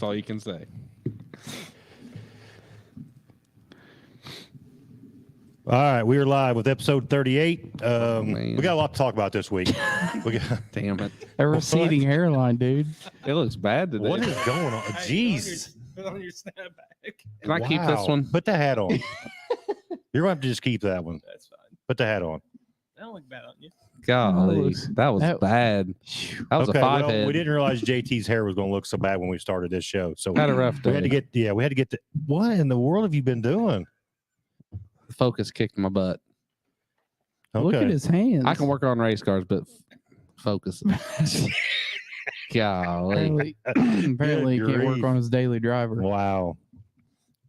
That's all you can say. All right, we are live with episode 38. We got a lot to talk about this week. Damn it. A receding hairline, dude. It looks bad today. What is going on? Jeez. Put on your snapback. Can I keep this one? Put the hat on. You're going to have to just keep that one. That's fine. Put the hat on. I don't look bad on you. Golly, that was bad. That was a five head. We didn't realize JT's hair was going to look so bad when we started this show. So Had a rough day. we had to get what in the world have you been doing? Focus kicked my butt. Okay. Look at his hands. I can work on race cars, but focus. Golly. Apparently he Good can't work grief. on his daily driver. Wow.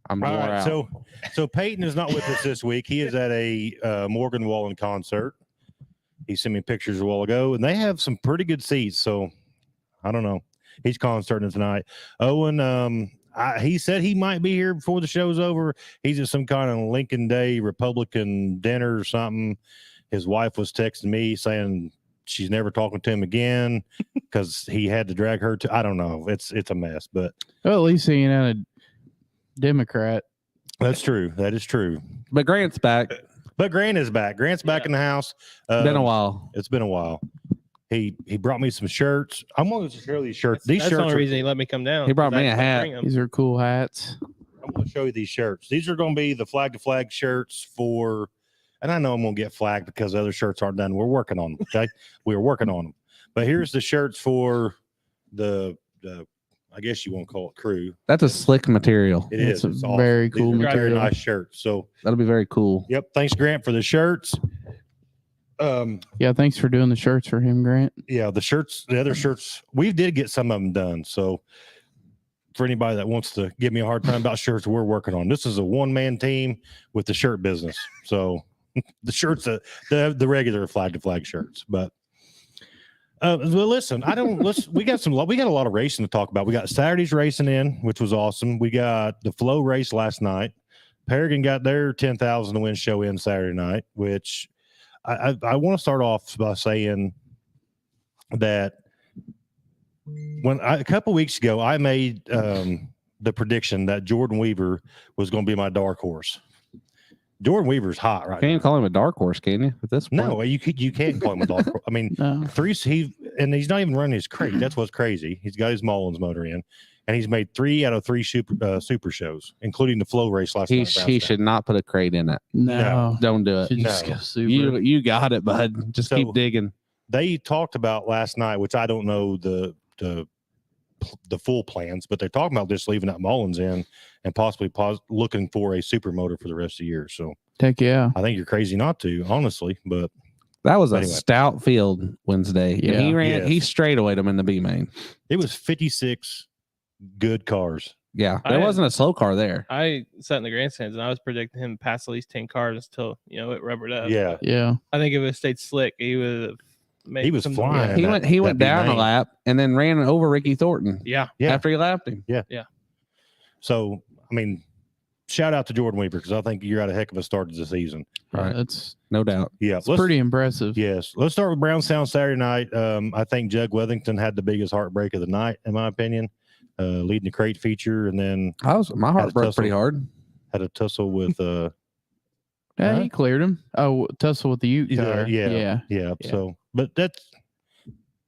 I'm All more right, out. so Peyton is not with us this week. He is at a Morgan Wallen concert. He sent me pictures a while ago, and they have some pretty good seats. So I don't know. He's concerting tonight. Owen, he said he might be here before the show's over. He's at some kind of Lincoln Day Republican dinner or something. His wife was texting me saying she's never talking to him again because he had to drag her to. I don't know. It's a mess, but Well, at least he ain't a Democrat. that's true. That is true. But Grant's back. But Grant is back. Grant's back in the house. Been a while. It's been a while. He brought me some shirts. I'm going to show you these shirts. That's These the shirts. only reason he let me come down. He brought me a I hat. bring 'em. These are cool hats. I'm going to show you these shirts. These are going to be the flag to flag shirts for. And I know I'm going to get flagged because the other shirts aren't done. We're working on them. Okay, we're working on them. But here's the shirts for the I guess you won't call it crew. That's a slick material. It It's is. a It's awesome. very These cool are very material. nice shirts. So That'll be very cool. yep. Thanks, Grant, for the shirts. Yeah, thanks for doing the shirts for him, Grant. Yeah, the other shirts, we did get some of them done. So for anybody that wants to give me a hard time about shirts, we're working on. This is a one-man team with the shirt business. So the shirts, the regular flag to flag shirts, but well, listen, we got a lot of racing to talk about. We got Saturday's racing in, which was awesome. We got the Flow race last night. Paragon got their 10,000 to win show in Saturday night, which I want to start off by saying that a couple weeks ago, I made the prediction that Jordan Weaver was going to be my dark horse. Jordan Weaver's hot right Can't even now. call him a dark horse, can you? At this point? No, you can't call him a dark horse. I mean, No. he's not even running his crate. That's what's crazy. He's got his Mullins motor in, and he's made 3 out of 3 super shows, including the Flow race last night. He should not put a crate in it. No. Don't do it. Should just No. go super. You got it, bud. Just So- keep digging. They talked about last night, which I don't know the full plans, but they're talking about just leaving that Mullins in and possibly looking for a super motor for the rest of the year. So Heck yeah. I think you're crazy not to, honestly. But That was a Anyway. stout field Wednesday. Yeah. And he ran. Yes. He straight awayed him in the B main. it was 56 good cars. Yeah, there wasn't a slow car there. I sat in the grandstands and I was predicting him to pass at least 10 cars until it rubbered up. Yeah, Yeah. I think if it stayed slick, he would have made. He was some flying. noise. He that- went. He went that down a B-main. lap and then ran over Ricky Thornton. Yeah, Yeah. After he lapped him. So I mean, shout out to Jordan Weaver because I think you're at a heck of a start to the season. Right. That's No doubt. Yeah, pretty impressive. Yes, let's start with Brownstown Saturday night. I think Jug Wethington had the biggest heartbreak of the night, in my opinion, leading the crate feature, and then My Had a heart broke tussle. pretty hard. had a tussle with Yeah, Huh? he cleared him. Oh, tussle with the Ute car. yeah. Yeah. So, but that's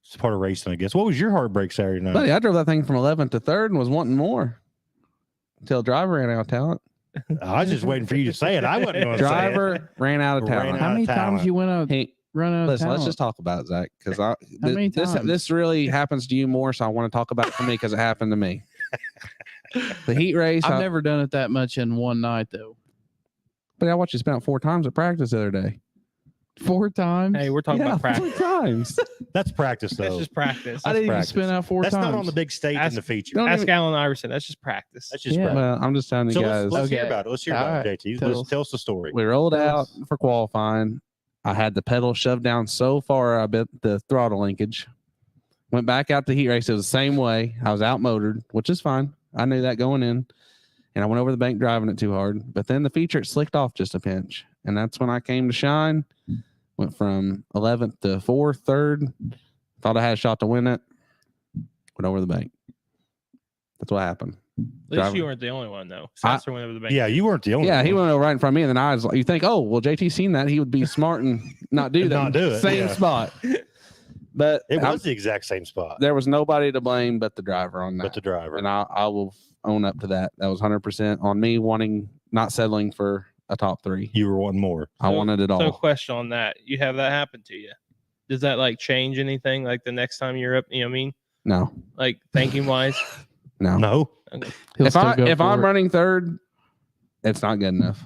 it's part of racing, I guess. What was your heartbreak Saturday night? Buddy, I drove that thing from 11th to 3rd and was wanting more until driver ran out of talent. I was just waiting for you to say it. I wasn't going to say it. Driver ran out of Ran talent. How out many of talent. times you went out Hey, run out of listen, let's talent? just talk about it, Zach, because many times? this really happens to you more, so I want to talk about it for me because it happened to me. The heat race, I've never done it that much in one night though. but I watched you spin out 4 times at practice the other day. 4 times. hey, we're talking about practice. 4 times. That's practice, That's though. just practice. I didn't even practice. spin out 4 That's times. not on the big stage in Ask- the feature. Don't Ask even- Alan Iverson. That's just practice. That's just Yeah. practice. Well, I'm just telling you So guys. let's hear Okay. about it. Let's hear All about right. it, JT. Tell us. Tell us the story. We rolled Tell out us. for qualifying. I had the pedal shoved down so far I bit the throttle linkage. Went back out to heat race. It was the same way. I was outmotored, which is fine. I knew that going in. And I went over the bank driving it too hard. But then the feature, it slicked off just a pinch. And that's when I came to shine. Went from 11th to 4th, 3rd. Thought I had a shot to win it. Went over the bank. That's what happened. At least Driver. you weren't the only one though. Sasser went over the bank. Yeah, you weren't the only Yeah, one. he went over right in front of me, and then I was like, you think, oh, well, JT seen that, he would be smart and not do that. Not do it, Same yeah. spot. But It was the exact same spot. there was nobody to blame but the driver on that. But the driver. And I will own up to that. That was 100% on me not settling for a top 3. You were one more. I wanted it all. So, question on that: you have that happen to you? Does that like change anything? Like the next time you're up, you know what I mean? No. Like thinking wise. No. No. Okay. He'll If still go I'm for it. running 3rd, it's not good enough.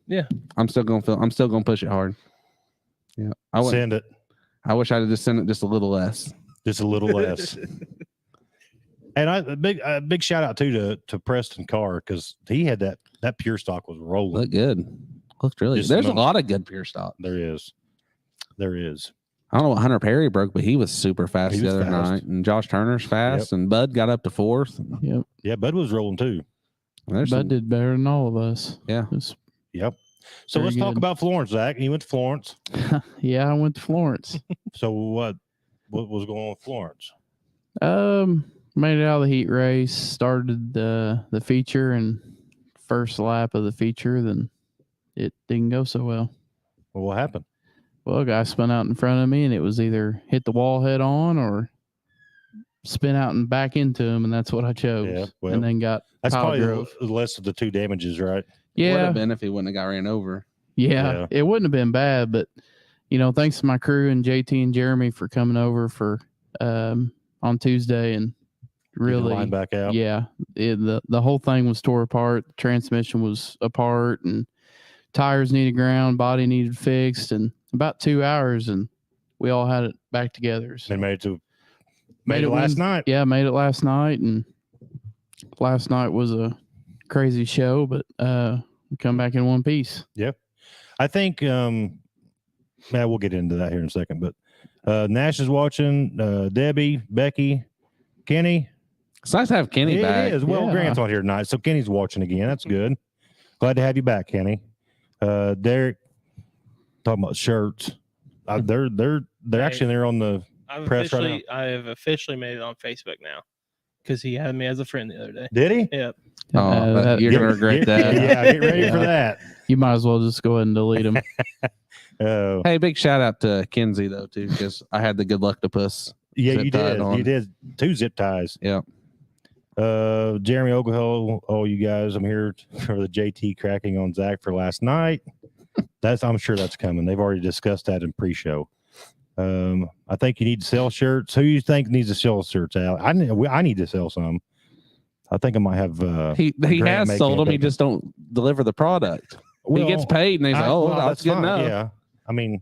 Yeah. I'm still gonna push it hard. Yeah. Send it. I wish I'd have just sent it just a little less. Just a little less. And a big shout out too to Preston Carr, because he had that pure stock was rolling. Looked good. Looked really Just good. There's a a moment. lot of good pure stock. There is. I don't know what Hunter Perry broke, but he was super fast He the was other fast. night. And Josh Turner's fast, and Bud got up to 4th. Yep. Yeah, Bud was rolling too. There's Bud some- did better than all of us. Yeah. It's- Yep. So Very let's talk good. about Florence, Zach. You went to Florence. yeah, I went to Florence. So what was going on with Florence? Made it out of the heat race, started the feature, and first lap of the feature, then it didn't go so well. Well, what happened? Well, a guy spun out in front of me, and it was either hit the wall head on or spin out and back into him, and that's what I chose. Yeah, well, and then got That's pile probably drove. the less of the 2 damages, right? Would Yeah, have been if he wouldn't have got ran over. yeah, it wouldn't have been bad, but thanks to my crew and JT and Jeremy for coming over for on Tuesday and Get the really line back out. yeah, the whole thing was tore apart. The transmission was apart, and tires needed ground, body needed fixed, and about 2 hours, and we all had it back together. So They made it last Wednesday. night. Yeah, made it last night, and last night was a crazy show, but we come back in one piece. I think we'll get into that here in a second, but Nash is watching, Debbie, Becky, Kenny. It's nice to have Kenny back. It is. Well, Yeah. Grant's on here tonight, so Kenny's watching again. That's good. Glad to have you back, Kenny. Derek, talking about shirts. They're actually they're on the press right now. I have officially made it on Facebook now because he had me as a friend the other day. Did he? Yep. Oh, you're going to regret that. Yeah, get ready for Yeah. that. You might as well just go ahead and delete them. Oh, Hey, big shout out to Kenzie, though, too, because I had the good luck to puss. yeah, Zip you tied did. on. You did 2 zip ties. Yeah. Jeremy Oglehole, all you guys, I'm here for the JT cracking on Zach for last night. I'm sure that's coming. They've already discussed that in pre-show. I think you need to sell shirts. Who you think needs to sell shirts out? I need to sell some. I think I might have. He Grant has making sold a them. He big- just don't deliver the product. He gets paid, and he's like, "Oh, that's good fine. enough." Yeah, I mean,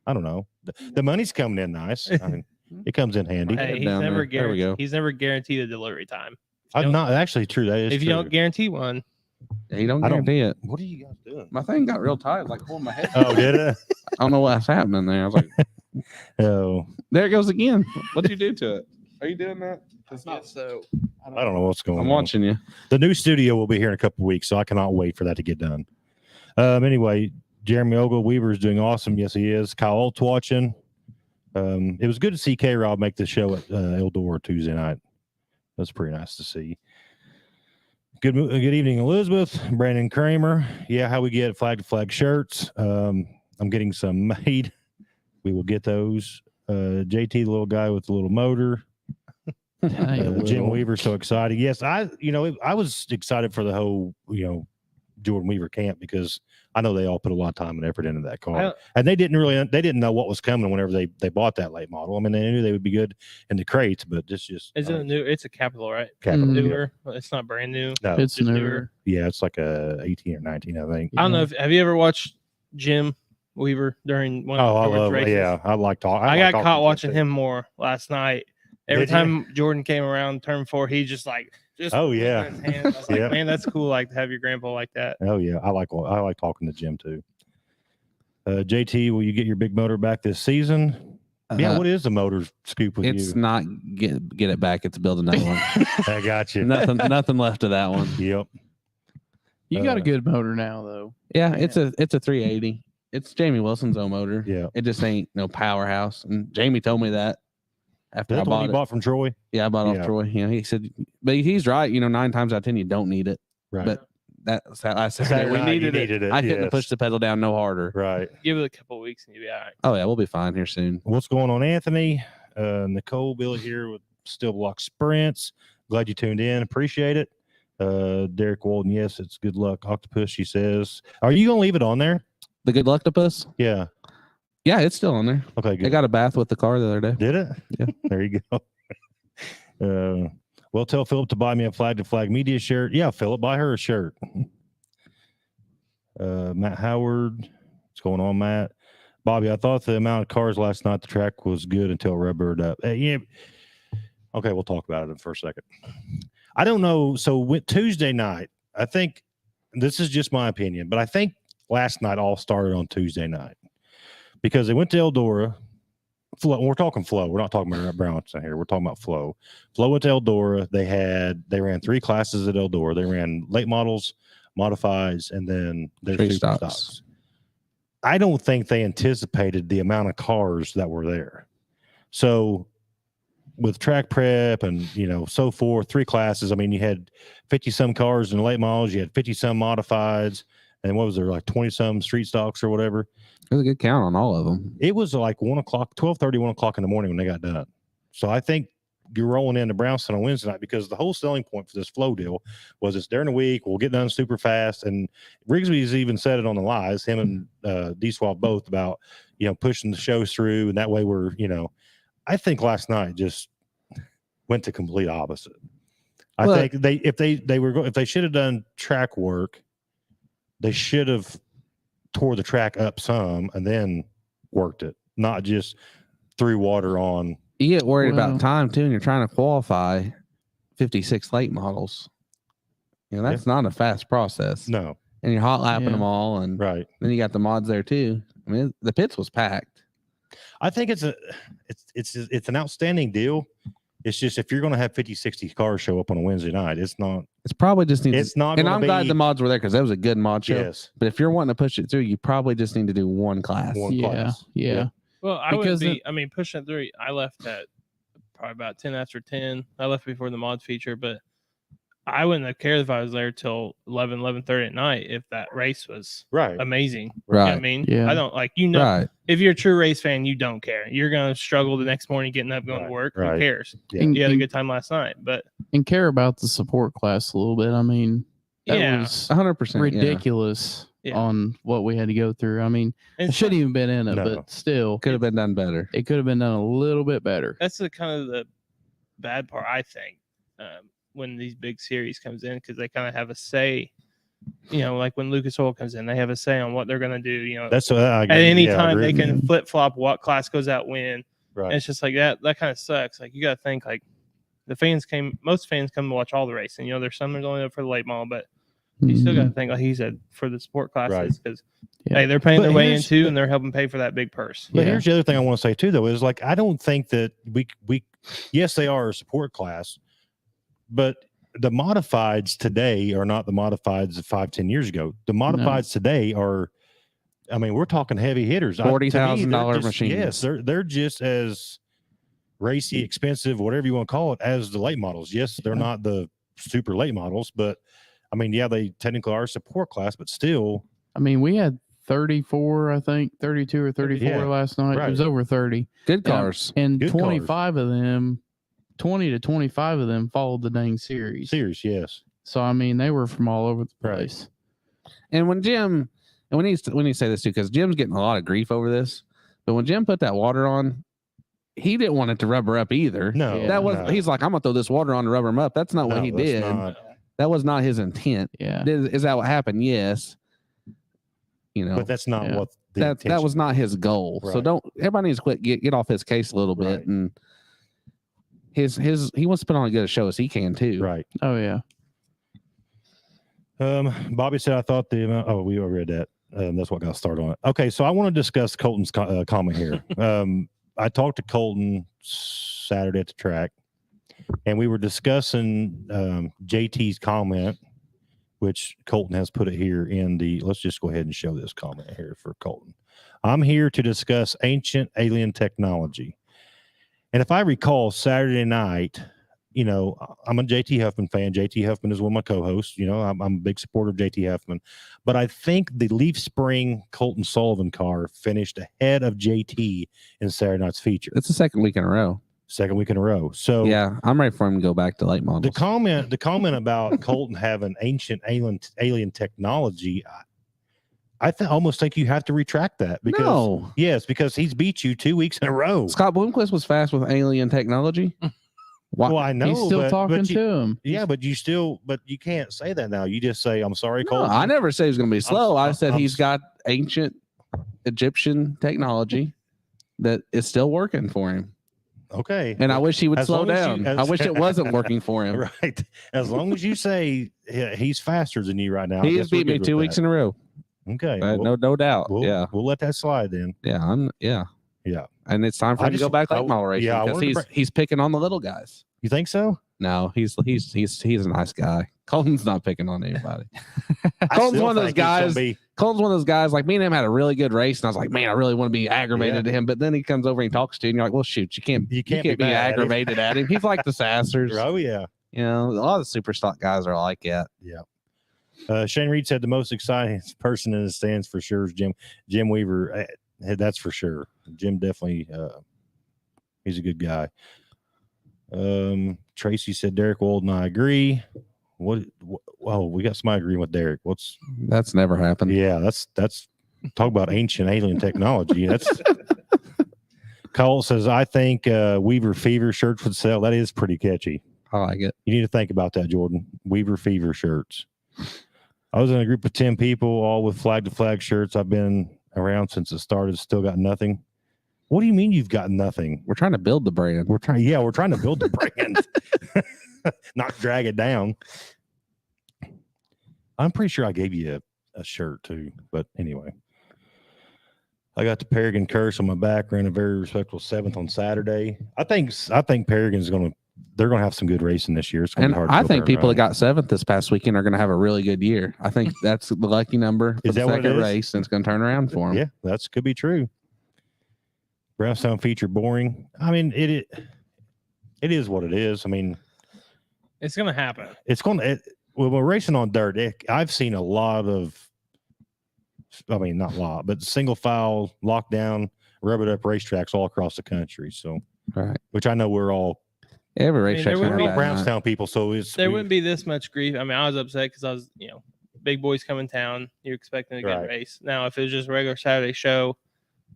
I don't know. The money's coming in nice. I mean, it comes in handy. Hey, Hey, he's down never there. There we go. guaranteed. He's never guaranteed a delivery time. I'm not actually true. That is If you true. don't guarantee one, He don't I don't- guarantee it. What are you guys doing? My thing got real tight, like pulling my head. Oh, did it? I don't know what's happening there. I was like, Oh, "There it goes again." What'd you do to it? Are you doing that? It's not so. I don't know what's going I'm on. watching you. The new studio will be here in a couple of weeks, so I cannot wait for that to get done. Anyway, Jeremy Ogle Weaver is doing awesome. Yes, he is. Kyle Olt's watching. It was good to see K-Rob make the show at Eldor Tuesday night. That's pretty nice to see. Good evening, Elizabeth. Brandon Kramer. Yeah, how we get flag to flag shirts. I'm getting some made. We will get those. JT, the little guy with the little motor. Jim Weaver, so excited. Yes, I was excited for the whole, Jordan Weaver camp, because I know they all put a lot of time and effort into that car, and they didn't know what was coming whenever they bought that late model. I mean, they knew they would be good in the crates, but just is it a new? It's a Capital, right? Capital. Mm. Newer. It's not brand new. No, It's just newer. yeah, it's like a 18 or 19, I think. I don't know if have you ever watched Jim Weaver during one Oh, I of Jordan's love it. races? Yeah, I like talking. I got caught watching him more last night. Every Did you? time Jordan came around turn 4, he just Oh, yeah. his hands. I was like, Yeah. man, that's cool. Like to have your grandpa like that. Oh yeah, I like talking to Jim too. JT, will you get your big motor back this season? Yeah, what is the motor scoop with It's you? not get it back. It's building that one. I got you. nothing left of that one. Yep. You got a good motor now, though. Yeah, it's a 380. It's Jamie Wilson's own motor. Yeah. It just ain't no powerhouse. And Jamie told me that. after Is I that the one bought you it. bought from Troy? Yeah, I bought it Yeah. off Troy. You know, he said, but he's right. You know, 9 times out of 10, you don't need it. Right. But that's how I said Saturday we night, you needed it. I couldn't have pushed the pedal down no harder. Right. Give it a couple of weeks and you'll be all right. Oh yeah, we'll be fine here soon. What's going on, Anthony? Nicole, Billy here with Steel Block Sprints. Glad you tuned in. Appreciate it. Derek Walden, yes, it's good luck. Octopus, she says. Are you gonna leave it on there? The good octopus? Yeah. Yeah, it's still on there. Okay, good. They got a bath with the car the other day. Did it? Yeah. There you go. Well, tell Philip to buy me a Flag to Flag Media shirt. Yeah, Philip, buy her a shirt. Matt Howard, what's going on, Matt? Bobby, I thought the amount of cars last night at the track was good until rubbered up. Yeah. Okay, we'll talk about it for a second. I don't know. So Tuesday night, I think this is just my opinion, but I think last night all started on Tuesday night because they went to Eldora. We're talking Flow. We're not talking about Brownstown here. We're talking about Flow. Flow went to Eldora. They ran 3 classes at Eldora. They ran late models, modifies, and then their Street super stocks. stocks. I don't think they anticipated the amount of cars that were there. So with track prep and, so forth, 3 classes, I mean, you had 50 some cars in late models, you had 50 some modifieds, and what was there, like 20 some street stocks or whatever? It was a good count on all of them. It was like 1 o'clock, 12:30, 1 o'clock in the morning when they got done. So I think you're rolling into Brownstown on Wednesday night because the whole selling point for this Flow deal was it's during the week, we'll get done super fast. And Rigsby's even said it on the lives, him and D-Swab both about, pushing the shows through. And that way we're, I think last night just went to complete opposite. I think if they should have done track work, they should have tore the track up some and then worked it, not just threw water on. You get worried Well- about time too, and you're trying to qualify 56 late models. That's not a fast process. No, And you're hot lapping Yeah. them all, and right. then you got the mods there too. I mean, the pits was packed. I think it's an outstanding deal. It's just if you're going to have 50, 60 cars show up on a Wednesday night, it's not. It's probably just needs. It's not. And gonna I'm glad be- the mods were there because that was a good mod show. Yes, But if you're wanting to push it through, you probably just need to do one class. One Yeah. class. Yeah. Well, I Because would be. Pushing it through. I left at probably about 10 after 10. I left before the mod feature, but I wouldn't have cared if I was there till 11:30 at night if that race was right. amazing. You know what I Right. mean, Yeah. I don't like Right. if you're a true race fan, you don't care. You're gonna struggle the next morning getting up, going Right, to work. right. Who cares? Yeah. And, You had a and, good time last night, but and care about the support class a little bit. I mean, that yeah, was 100%. ridiculous Yeah. on what we had to go through. I mean, I and shouldn't even been in it, No. but still, Could have been done better. it could have been done a little bit better. that's the kind of the bad part, I think, when these big series comes in, because they kind of have a say. Like when Lucas Oil comes in, they have a say on what they're going to do. That's what I At any yeah, I time, agree they with can you. flip flop what class goes out when. Right. And it's just like that. That kind of sucks. Like you got to think like most fans come to watch all the racing. There's some that are only up for the late model, but you still got to think, like he said, for the sport classes because Yeah. hey, they're paying But their way in here's- too, and they're helping pay for that big purse. But Yeah. here's the other thing I want to say too, though, is like I don't think that we yes, they are a support class, but the modifieds today are not the modifieds of 5-10 years ago. The modifieds today are, I mean, we're talking heavy hitters. To me, $40,000 they're just- machines. Yes, they're just as racy, expensive, whatever you want to call it, as the late models. Yes, they're Yeah. not the super late models, but I mean, yeah, they technically are a support class, but still, I mean, we had 34, I think, 32 or 34 Yeah, last night. right. It was over 30. Good cars. And Good 25 of them, 20 to 25 of them followed the dang series. serious, yes. So, I mean, they were from all over the Right. place. And when Jim, and we need to say this too, because Jim's getting a lot of grief over this. But when Jim put that water on, he didn't want it to rubber up either. No, Yeah. That was no. he's like, I'm gonna throw this water on to rubber him up. That's not what No, he that's did. not- That was not his intent. Yeah. Is that what happened? Yes. but that's not Yeah. what the that intention- was not his goal. So Right. don't everybody needs to quit get off his case a little bit Right. and his he wants to put on as good a show as he can too. right. Oh, yeah. Bobby said, I thought the amount, we already read that. That's what got started on it. Okay. So I want to discuss Colton's comment here. I talked to Colton Saturday at the track and we were discussing JT's comment, which Colton has put it here in let's just go ahead and show this comment here for Colton. I'm here to discuss ancient alien technology. And if I recall, Saturday night, you know, I'm a JT Huffman fan. JT Huffman is one of my co-hosts. You know, I'm a big supporter of JT Huffman. But I think the Leaf Spring Colton Sullivan car finished ahead of JT in Saturday night's feature. It's the second week in a row. Second week in a row. So Yeah, I'm ready for him to go back to late models. the comment about Colton having ancient alien technology, I almost think you have to retract that because No. yes, because he's beat you 2 weeks in a row. Scott Bloomquist was fast with alien technology. Well, I know He's still talking but to him. yeah, but you can't say that now. You just say, I'm sorry, No, Colton. I never said he was going to be slow. I said I'm- he's got ancient Egyptian technology that is still working for him. Okay. And I wish he would As slow long as you- down. I wish it wasn't working for him. Right. As long as you say he's faster than you right now. He has beat me 2 weeks in a row. Okay. No doubt. We'll let that slide then. Yeah. Yeah. And it's time for him to go back late model racing I because wanted to he's picking on the little guys. You think so? No, he's a nice guy. Colton's not picking on anybody. I Colton's still one of those think he's gonna guys. be- Colton's one of those guys. Like me and him had a really good race, and I was like, man, I really want to be aggravated at him. But then he comes over and he talks to you, and you're like, well, shoot, you can't be mad at him. aggravated at him. He's like the Sassers. Oh yeah. You know, a lot of the super stock guys are like that. Yeah. Shane Reed said the most exciting person in the stands for sure is Jim Weaver. That's for sure. Jim definitely. He's a good guy. Tracy said Derek Walden. I agree. What? Oh, we got somebody agreeing with Derek. That's never happened. Yeah, that's talk about ancient alien technology. That's Cole says I think Weaver Fever shirts would sell. That is pretty catchy. I like it. You need to think about that, Jordan. Weaver Fever shirts. I was in a group of 10 people, all with flag to flag shirts. I've been around since it started. Still got nothing. What do you mean you've got nothing? We're trying to build the brand. We're trying to build the brand, not drag it down. I'm pretty sure I gave you a shirt too, but anyway. I got the Paragon curse on my back, ran a very respectable 7th on Saturday. I think Paragon's they're gonna have some good racing this year. It's gonna And be hard to I go think there, people right? that got 7th this past weekend are going to have a really good year. I think that's the lucky number for Is the that what it second is? race, and it's going to turn around for them. Yeah, that could be true. Brownstown feature boring. I mean, it is what it is. I mean, It's gonna happen. it's going to. When we're racing on dirt, I've seen a lot of. I mean, not a lot, but single file, lockdown, rub it up racetracks all across the country. So, Right. which I know we're all Every mean, racetrack. there would we're be all Brownstown people. So There wouldn't be this much grief. I mean, I was upset because I was, big boys come in town. You're expecting a good Right. race. Now, if it was just a regular Saturday show,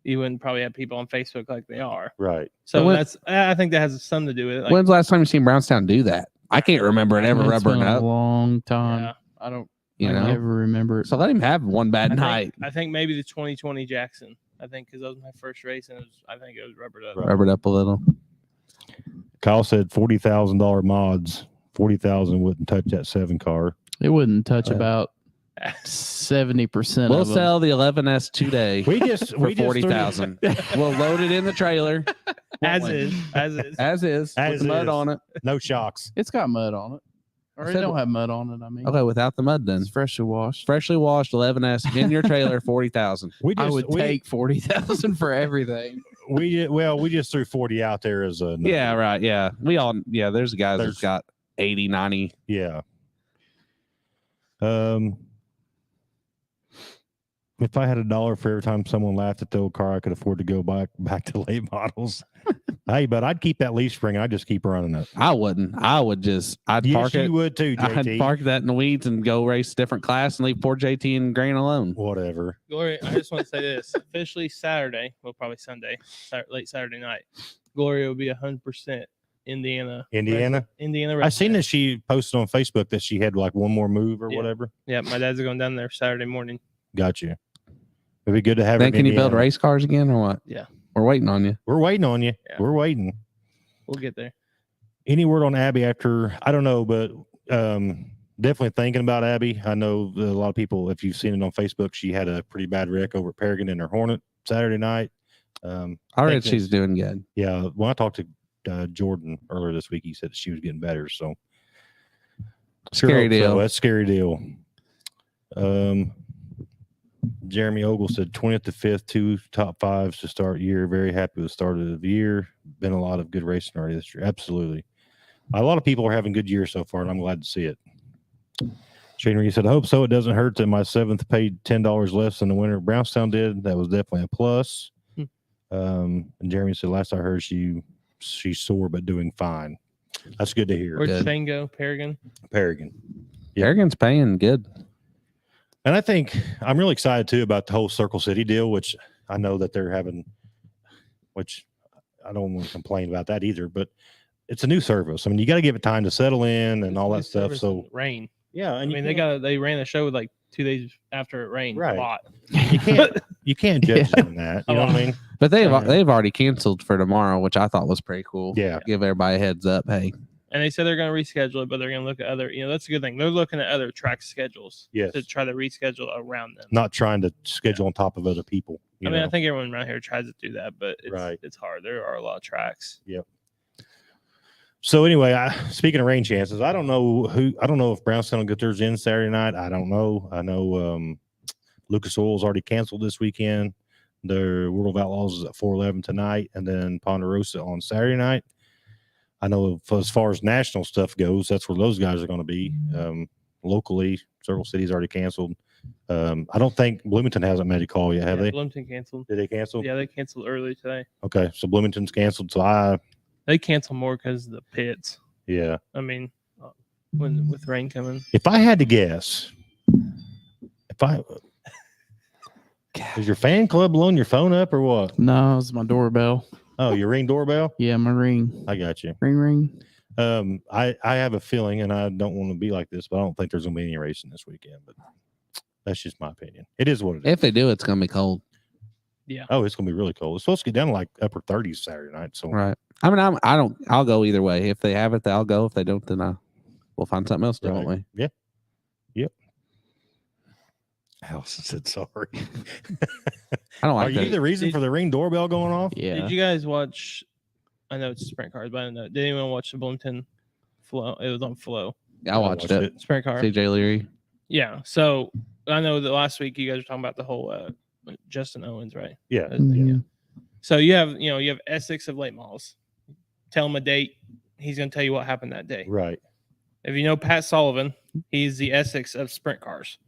you wouldn't probably have people on Facebook like they are. right. So when- I think that has something to do with it. Like, When's the last time you seen Brownstown do that? I can't remember it ever It's rubbering been a up. long time. yeah, I don't You I know, never remember it. so let him have one bad night. I think maybe the 2020 Jackson. I think because that was my first race, and I think it was rubbered up. Right. Rubbered up a little. Kyle said $40,000 mods. 40,000 wouldn't touch that 7 car. It wouldn't touch Yeah. about 70% We'll of them. sell the 11S today We just for we just 40,000. We'll load it in the trailer As won't we? is, as is. as is As with the mud is. on it. no shocks. It's got mud on it. Or I it said- don't have mud on it, I mean. Okay, without the mud then. It's freshly washed. Freshly washed 11S in your trailer, 40,000. We just I would we, take 40,000 for everything. we just threw 40 out there as a Yeah, right. Yeah. There's guys There's- that's got 80, 90. Yeah. If I had $1 for every time someone laughed at the old car, I could afford to go back to late models. Hey, but I'd keep that leaf spring. I'd just keep running it. I wouldn't. I'd Yes, park you it. would too, I'd JT. park that in the weeds and go race a different class and leave poor JT and Grant alone. Whatever. Gloria, I just want to say this. Officially Saturday, well, probably Sunday, late Saturday night, Gloria will be 100% Indiana. Indiana. I seen that she posted on Facebook that she had like one more move or Yeah. whatever. Yeah, my dad's going down there Saturday morning. Got you. It'd be good to have her Then in can you build Indiana. race cars again or what? Yeah. We're waiting on you. We're waiting on you. Yeah. We're waiting. We'll get there. Any word on Abby after? I don't know, but definitely thinking about Abby. I know that a lot of people, if you've seen it on Facebook, she had a pretty bad wreck over at Paragon in her Hornet Saturday night. I read Thinking- she's doing good. Yeah, when I talked to Jordan earlier this week, he said that she was getting better. So Scary hope so. deal. That's a scary deal. Jeremy Ogle said 20th to 5th, 2 top 5s to start year. Very happy with the start of the year. Been a lot of good racing already this year. Absolutely. A lot of people are having good years so far, and I'm glad to see it. Shane Reed said, I hope so. It doesn't hurt that my 7th paid $10 less than the winner of Brownstown did. That was definitely a plus. And Jeremy said, last I heard, she's sore but doing fine. That's good to hear. Where'd Good. Shane go? Paragon? Paragon. Paragon's paying good. And I think I'm really excited too about the whole Circle City deal, which I know that they're having, which I don't want to complain about that either, but it's a new service. I mean, you got to give it time to settle in and all that stuff. Service So and rain. yeah, and I mean, they ran the show like 2 days after it rained Right. a lot. you can't judge them on that. You know what I mean? But they've Yeah. they've already canceled for tomorrow, which I thought was pretty cool. Yeah. Give everybody a heads up. Hey, And they said they're going to reschedule it, but they're going to look at other, that's a good thing. They're looking at other track schedules Yes. to try to reschedule around them. Not trying to schedule on top of other people. I mean, I think everyone around here tries to do that, but Right. it's hard. There are a lot of tracks. So anyway, speaking of rain chances, I don't know if Brownstown will get theirs in Saturday night. I don't know. I know Lucas Oil's already canceled this weekend. Their World of Outlaws is at 411 tonight, and then Ponderosa on Saturday night. I know as far as national stuff goes, that's where those guys are going to be. Locally, Circle City's already canceled. I don't think Bloomington hasn't made a call yet, have they? Bloomington canceled. Did they cancel? Yeah, they canceled early today. Okay, so Bloomington's canceled. So They cancel more because of the pits. yeah. I mean, with rain coming. If I had to guess, is your fan club blowing your phone up or what? No, it's my doorbell. Oh, your Ring doorbell? Yeah, my ring. I got you. Ring, ring. I have a feeling, and I don't want to be like this, but I don't think there's gonna be any racing this weekend. But that's just my opinion. It is what it is. if they do, it's gonna be cold. Yeah. Oh, it's gonna be really cold. It's supposed to get down to like upper 30s Saturday night. So Right. I mean, I'll go either way. If they have it, I'll go. If they don't, then we'll find something else, don't we? Yeah. Yep. Allison said sorry. I don't Are like you that. the reason for the Ring doorbell going off? Yeah. Did you guys watch? I know it's sprint cars, but I don't know. Did anyone watch the Bloomington Flow? It was on Flow. I watched it. Sprint car. CJ Leary. Yeah. So I know that last week you guys were talking about the whole Justin Owens, right? Yeah. Mhm. So you have Essex of late models. Tell him a date. He's going to tell you what happened that day. Right. If you know Pat Sullivan, he's the Essex of sprint cars.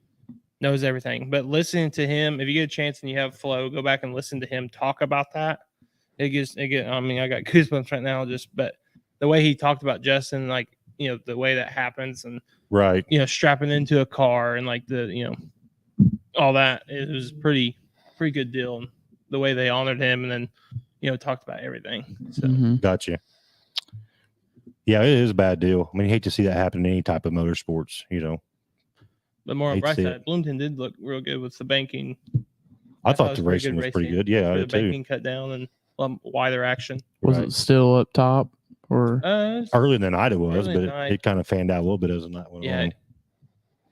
Knows everything. But listening to him, if you get a chance and you have Flow, go back and listen to him talk about that. I mean, I got goosebumps right now but the way he talked about Justin, like, the way that happens and, Right. strapping into a car and like all that, it was pretty good deal. And the way they honored him and then, talked about everything. So Mhm. Gotcha. Yeah, it is a bad deal. I mean, you hate to see that happen in any type of motorsports, but more on Hate to bright see side, Bloomington did look real good with the banking. I thought thought it the was pretty racing good was pretty racing. good. Yeah, I The did too. banking cut down and wider action. Was Right. it still up top or? Earlier than Ida was, Early but night. it kind of fanned out a little bit as the night went Yeah. on.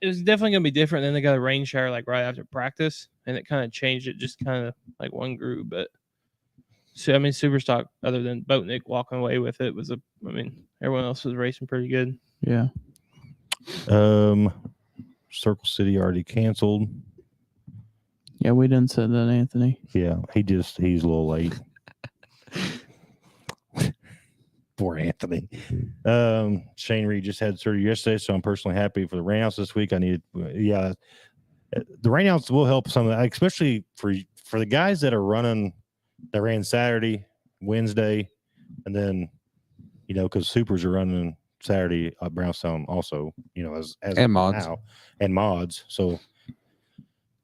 It was definitely going to be different. Then they got a rain shower like right after practice, and it kind of changed it just kind of like one group. But so, I mean, Superstock, other than Boatnick walking away with it, everyone else was racing pretty good. Yeah. Circle City already canceled. Yeah, we didn't say that, Anthony. Yeah, he's a little late. Poor Anthony. Shane Reed just had surgery yesterday, so I'm personally happy for the rainouts this week. The rainouts will help some of that, especially for the guys that are running. That ran Saturday, Wednesday, and then because supers are running Saturday at Brownstown also. As And mods. now, and mods. So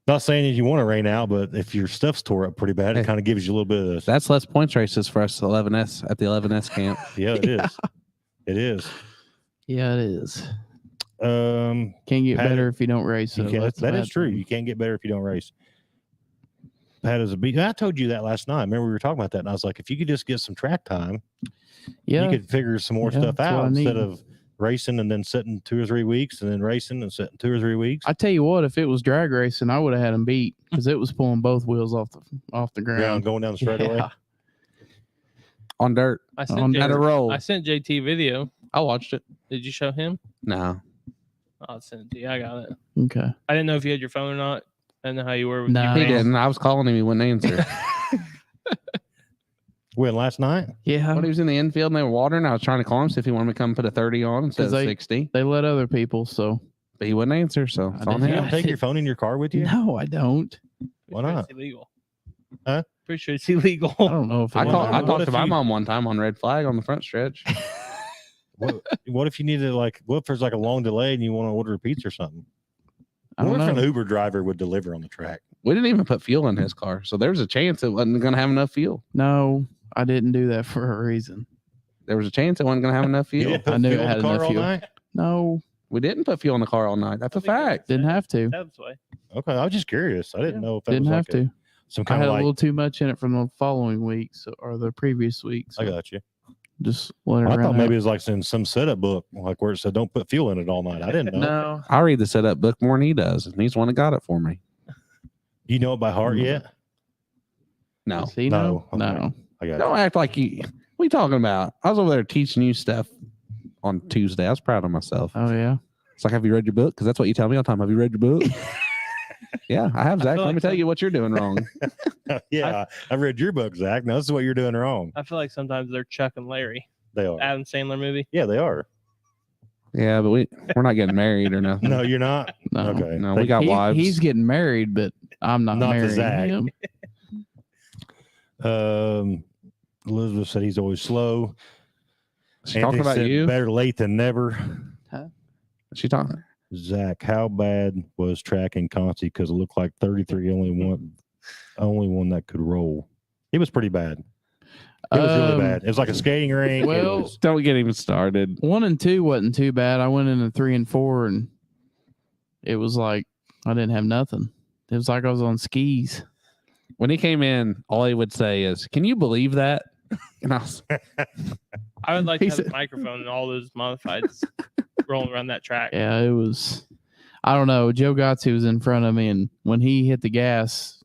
not saying that you want to rain out, but if your stuff's tore up pretty bad, it kind of gives you a little bit of That's less points races for us 11S at the 11S camp. Yeah, it is. It is. Yeah, it is. Can't Can't get Pat- better if you don't race. So that's that a is bad true. thing. You can't get better if you don't race. Pat is a beat. I told you that last night. Remember we were talking about that, and I was like, if you could just get some track time, Yeah. you could figure some more Yeah, stuff that's what out I instead need. of racing and then sitting 2 or 3 weeks, and then racing and sitting 2 or 3 weeks. I tell you what, if it was drag racing, I would have had him beat because it was pulling both wheels off the ground. Going down the straightaway. Yeah. On dirt. I sent On At a roll. I sent JT video. I watched it. Did you show him? No. I'll send it to you. I got it. Okay. I didn't know if you had your phone or not. I don't know how you were. With No. your He face. didn't. I was calling him. He wouldn't answer. When last night? Yeah. When he was in the infield and they were watering, I was trying to call him, see if he wanted me to come put a 30 on instead of 'Cause they- 60. They let other people, so. But he wouldn't answer, so it's I on didn't You him. don't take your phone in your car with you? No, I don't. Why Pretty sure not? It's illegal. Huh? Pretty sure it's illegal. I don't know if I it Well, was or I not. what talked if to my you- mom one time on red flag on the front stretch. What if you need to what if there's like a long delay and you want to order a pizza or something? I What don't if know. an Uber driver would deliver on the track? We didn't even put fuel in his car, so there was a chance it wasn't going to have enough fuel. No, I didn't do that for a reason. There was a chance it wasn't going to have enough You fuel. didn't put I knew fuel it in had the car enough all fuel. night? No, We didn't put fuel in the car all night. That's a fact. didn't have to. That's why. Okay, I was just curious. I didn't know if that Didn't was have like to. some I kind had of a like. little too much in it from the following week, or the previous week. So I got you. just let it I run thought maybe out. it was like in some setup book, like where it said don't put fuel in it all night. I didn't know. No, I read the setup book more than he does, and he's the one that got it for me. You know it by heart yet? No, Does he No, know? okay. No. I got don't act like you. What are you talking about? I was over there teaching you stuff on Tuesday. I was proud of myself. Oh yeah. It's like, have you read your book? Because that's what you tell me all the time. Have you read your book? Yeah, I have, Zach. feel Let me like tell you what you're doing wrong. you. Yeah, I read your book, Zach. Now this is what you're doing wrong. I feel like sometimes they're Chuck and Larry. They are. Adam Sandler movie. Yeah, they are. Yeah, but we're not getting married or nothing. No, you're not. No. Okay. No, we got wives. He's getting married, but I'm not, Not to marrying Zach. him. Elizabeth said he's always slow. She talking about said you? better late than never. She talking? Zach, how bad was track in Concy? Because it looked like 33 only one that could roll. It was pretty bad. It was really bad. It was like a skating rink. It well, was- Don't get even started. 1 and 2 wasn't too bad. I went into 3 and 4, and it was like I didn't have nothing. It was like I was on skis. When he came in, all he would say is, "Can you believe that?" And I was, I would like to He have a said- microphone and all those modifieds rolling around that track. Yeah, it was. I don't know. Joe Gotze was in front of me, and when he hit the gas,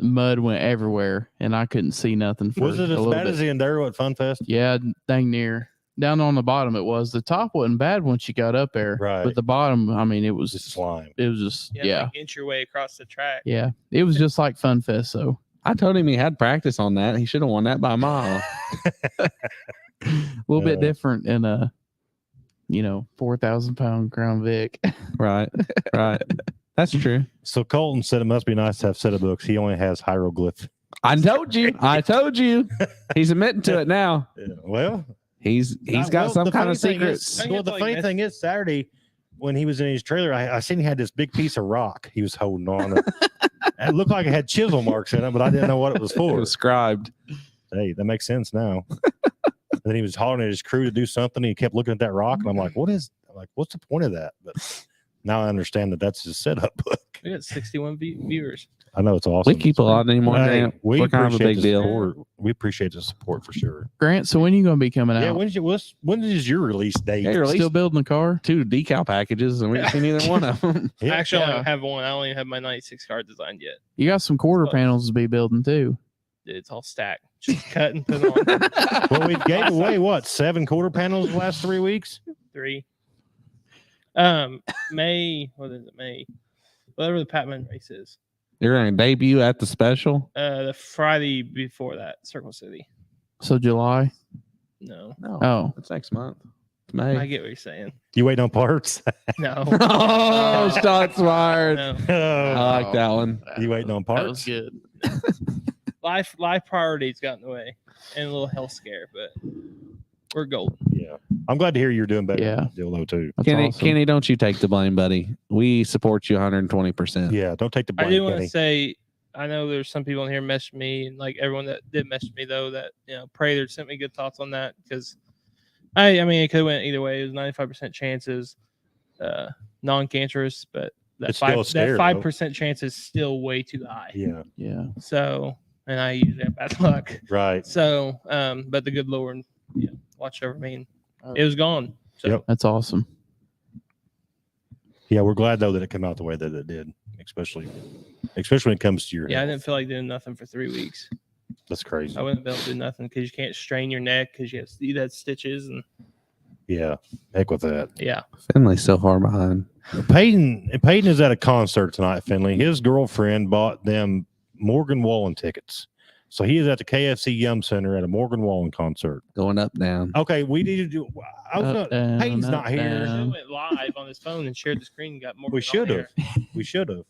mud went everywhere, and I couldn't see nothing for was it a as little bad bit. as the Enduro at Fun Fest? Yeah, dang near. Down on the bottom, it was. The top wasn't bad once you got up there, Right. but the bottom, I mean, it was Just slime. It was just You had to, yeah, like, inch your way across the track. yeah. It was just like Fun Fest. So I told him he had practice on that. He should have won that by a mile. a little bit Uh, different in a 4,000-pound Crown Vic. Right, right. That's true. So Colton said it must be nice to have set of books. He only has hieroglyph. I told you. I told you. He's admitting to it now. Yeah, well, He's got some kind of secrets. I Well, get the like funny this- thing is, Saturday when he was in his trailer, I seen he had this big piece of rock he was holding on. It looked like it had chisel marks in it, but I didn't know what it was It for. was scribed. Hey, that makes sense now. And then he was hollering at his crew to do something. He kept looking at that rock, and I'm like, what's the point of that? But now I understand that that's his setup book. We got 61 viewers. I know it's awesome. We keep a lot anymore. Hey, Grant. we We're kind of a appreciate big the deal. support. We appreciate the support for sure. Grant, so when you gonna be coming Yeah, out? when is your release date? Yeah, you're Still building the car? 2 decal packages, and we haven't seen either one of them. Yeah. Actually, I Yeah. don't have one. I don't even have my 96 car designed yet. You got some quarter Close. panels to be building too. Dude, it's all stacked. Just cut and put on. Well, we gave away what 7 quarter panels the last 3 weeks. 3. May, what is it? May. Whatever the Patman race is. You're going to debut at the special? The Friday before that, Circle City. So July. No. No. Oh, It's next month. It's I May. get what you're saying. You waiting on parts? No. Oh, shots fired. No. I like that one. You waiting on that was parts? good. Life priorities got in the way and a little health scare, but we're golden. Yeah, I'm glad to hear you're doing better. Yeah. Dillo too. That's Kenny, awesome. Kenny, don't you take the blame, buddy. We support you 120%. Yeah, don't take the I blame, do want to Kenny. say, I know there's some people in here messaged me, and like everyone that did message me though, that pray they sent me good thoughts on that because I mean it could have went either way. It was 95% chances, non-cancerous, but that It's still a scare, that though. 5% chance is still way too high. Yeah, Yeah. So, and I usually have bad luck. right. So, but the good Lord, watched over me, and it was gone. So, Yep. That's awesome. Yeah, we're glad though that it came out the way that it did, especially when it comes to your yeah, I health. didn't feel like doing nothing for 3 weeks. That's crazy. I wouldn't be able to do nothing because you can't strain your neck because you had stitches and Yeah, heck with that. Yeah. Finley's so far behind. Peyton is at a concert tonight, Finley. His girlfriend bought them Morgan Wallen tickets. So he is at the KFC Yum Center at a Morgan Wallen concert. Going up, down. Okay, we need to do. Peyton's Up, not here. He down. went live on his phone and shared the screen and got more. We should have. We should have.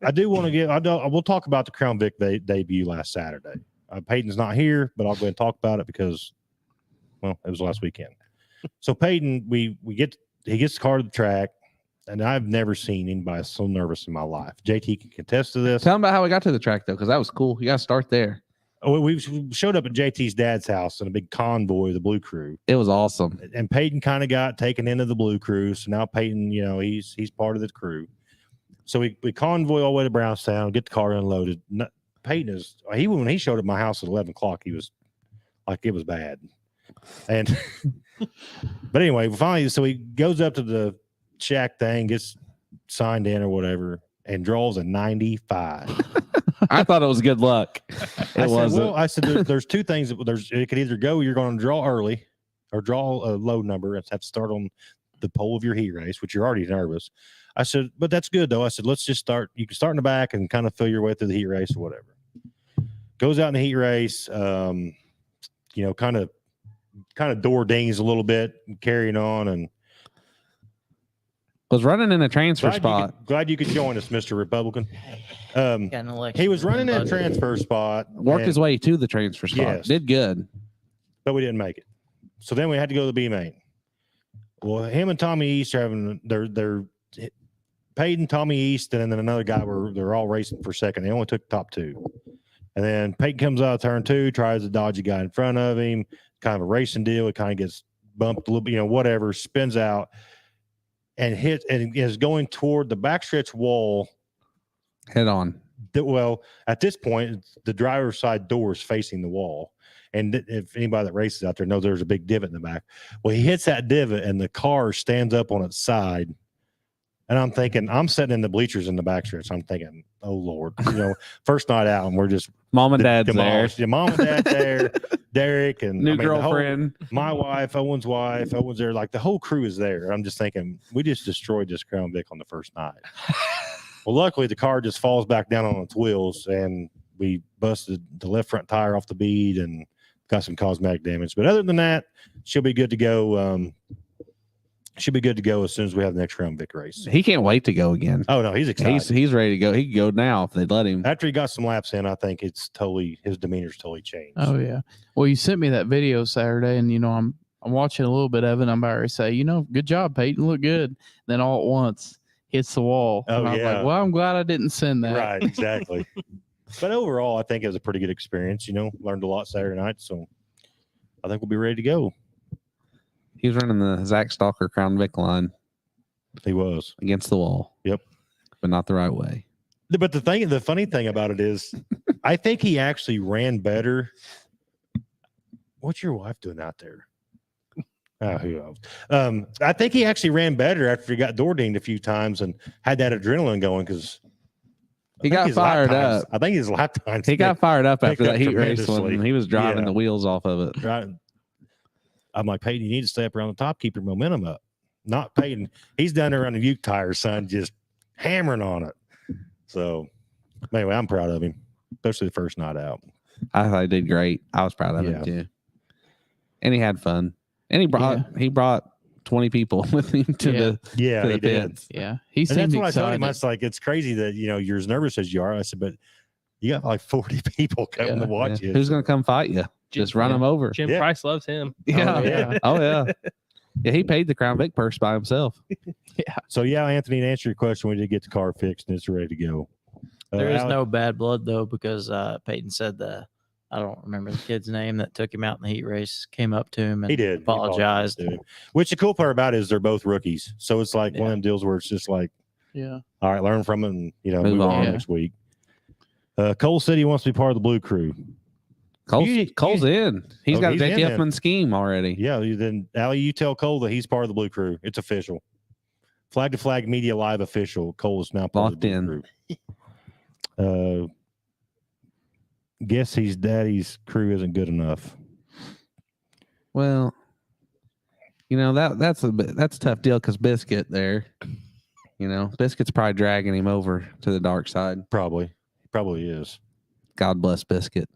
I do want to give. We'll talk about the Crown Vic debut last Saturday. Peyton's not here, but I'll go ahead and talk about it because, well, it was last weekend. So Peyton, he gets the car to the track, and I've never seen anybody so nervous in my life. JT can contest to this. Tell him about how we got to the track though, because that was cool. You got to start there. Oh, we showed up at JT's dad's house in a big convoy of the Blue Crew, It was awesome. and Peyton kind of got taken into the Blue Crew. So now Peyton, he's part of the crew. So we convoy all the way to Brownstown, get the car unloaded. Peyton when he showed up at my house at 11 o'clock, he was like, it was bad. And but anyway, finally, so he goes up to the shack thing, gets signed in or whatever, and draws a 95. I thought it was good luck. It wasn't. I said, there's two things. It could either go, you're going to draw early, or draw a low number. Have to start on the pole of your heat race, which you're already nervous. I said, but that's good though. I said, let's just start. You can start in the back and kind of feel your way through the heat race or whatever. Goes out in the heat race, kind of door dings a little bit, carrying on, and Was running in a transfer spot. Glad you could join us, Mr. Republican. Got an election. He was running in a transfer spot, Worked his way to the transfer spot. Yes. Did good. but we didn't make it. So then we had to go to the B main. Well, him and Tommy East are having their Peyton, Tommy East, and then another guy they're all racing for second. They only took the top two. And then Peyton comes out of turn two, tries to dodge a guy in front of him, kind of a racing deal. It kind of gets bumped a little bit, whatever, spins out and hits and is going toward the backstretch wall. Head on. Well, at this point, the driver's side door is facing the wall. And if anybody that races out there knows there's a big divot in the back. Well, he hits that divot and the car stands up on its side. And I'm thinking, I'm sitting in the bleachers in the backstretch. I'm thinking, oh Lord, first night out, and we're just Mom and dad's there. demolished. Your mom and dad there, Derek and New girlfriend. my wife, Owen's there. Like the whole crew is there. I'm just thinking, we just destroyed this Crown Vic on the first night. Well, luckily the car just falls back down on its wheels, and we busted the left front tire off the bead and got some cosmetic damage. But other than that, she'll be good to go. Should be good to go as soon as we have the next Crown Vic race. He can't wait to go again. Oh no, he's excited. He's ready to go. He can go now if they'd let him. After he got some laps in, I think his demeanor's totally changed. Oh yeah. Well, you sent me that video Saturday, and I'm watching a little bit of it. And I'm about to say, good job, Peyton, look good. Then all at once hits the wall. Oh, and I was yeah. like, well, I'm glad I didn't send that. Right, exactly. But overall, I think it was a pretty good experience. Learned a lot Saturday night, so I think we'll be ready to go. He was running the Zach Stalker Crown Vic line He was. against the wall. Yep. But not the right way. But the funny thing about it is, I think he actually ran better. What's your wife doing out there? Oh, who knows? I think he actually ran better after he got door dinged a few times and had that adrenaline going because He got fired up. I think his lap times. He got fired up after picked that up heat race tremendously. when he was driving Yeah. the wheels off of it. Right. I'm like, Peyton, you need to stay up around the top, keep your momentum up. Not Peyton. He's down there on the Uke tires, son, just hammering on it. So, anyway, I'm proud of him, especially the first night out. I thought he did great. I was proud of Yeah. him too. And he had fun. And he brought 20 people with him to Yeah. the Yeah, to the he did. pits. Yeah. He And seemed that's what excited. I told him. I was like, it's crazy that, you're as nervous as you are. I said, but you got like 40 people coming to watch you. Who's going to come fight you? Just run him over. Jim Yeah. Price loves him. Yeah. yeah. Oh, yeah. Yeah, he paid the Crown Vic purse by himself. So, yeah, Anthony, to answer your question, we did get the car fixed and it's ready to go. There is Alex- no bad blood though, because Peyton said I don't remember the kid's name that took him out in the heat race, came up to him and He did. He apologized. to him. Which the cool part about it is they're both rookies. So it's like one of them deals where it's just like, Yeah. all right, learn from it and, move Move on on. next week. Cole said he wants to be part of the Blue Crew. Cole's in. He's got a he's in Jake then. Effman scheme already. Yeah, then Allie, you tell Cole that he's part of the Blue Crew. It's official. Flag to Flag Media Live official. Cole is now part Locked of the in. Blue Crew. Guess his daddy's crew isn't good enough. Well, You know, that's a tough deal because Biscuit there. You know, Biscuit's probably dragging him over to the dark side. Probably is. God bless Biscuit.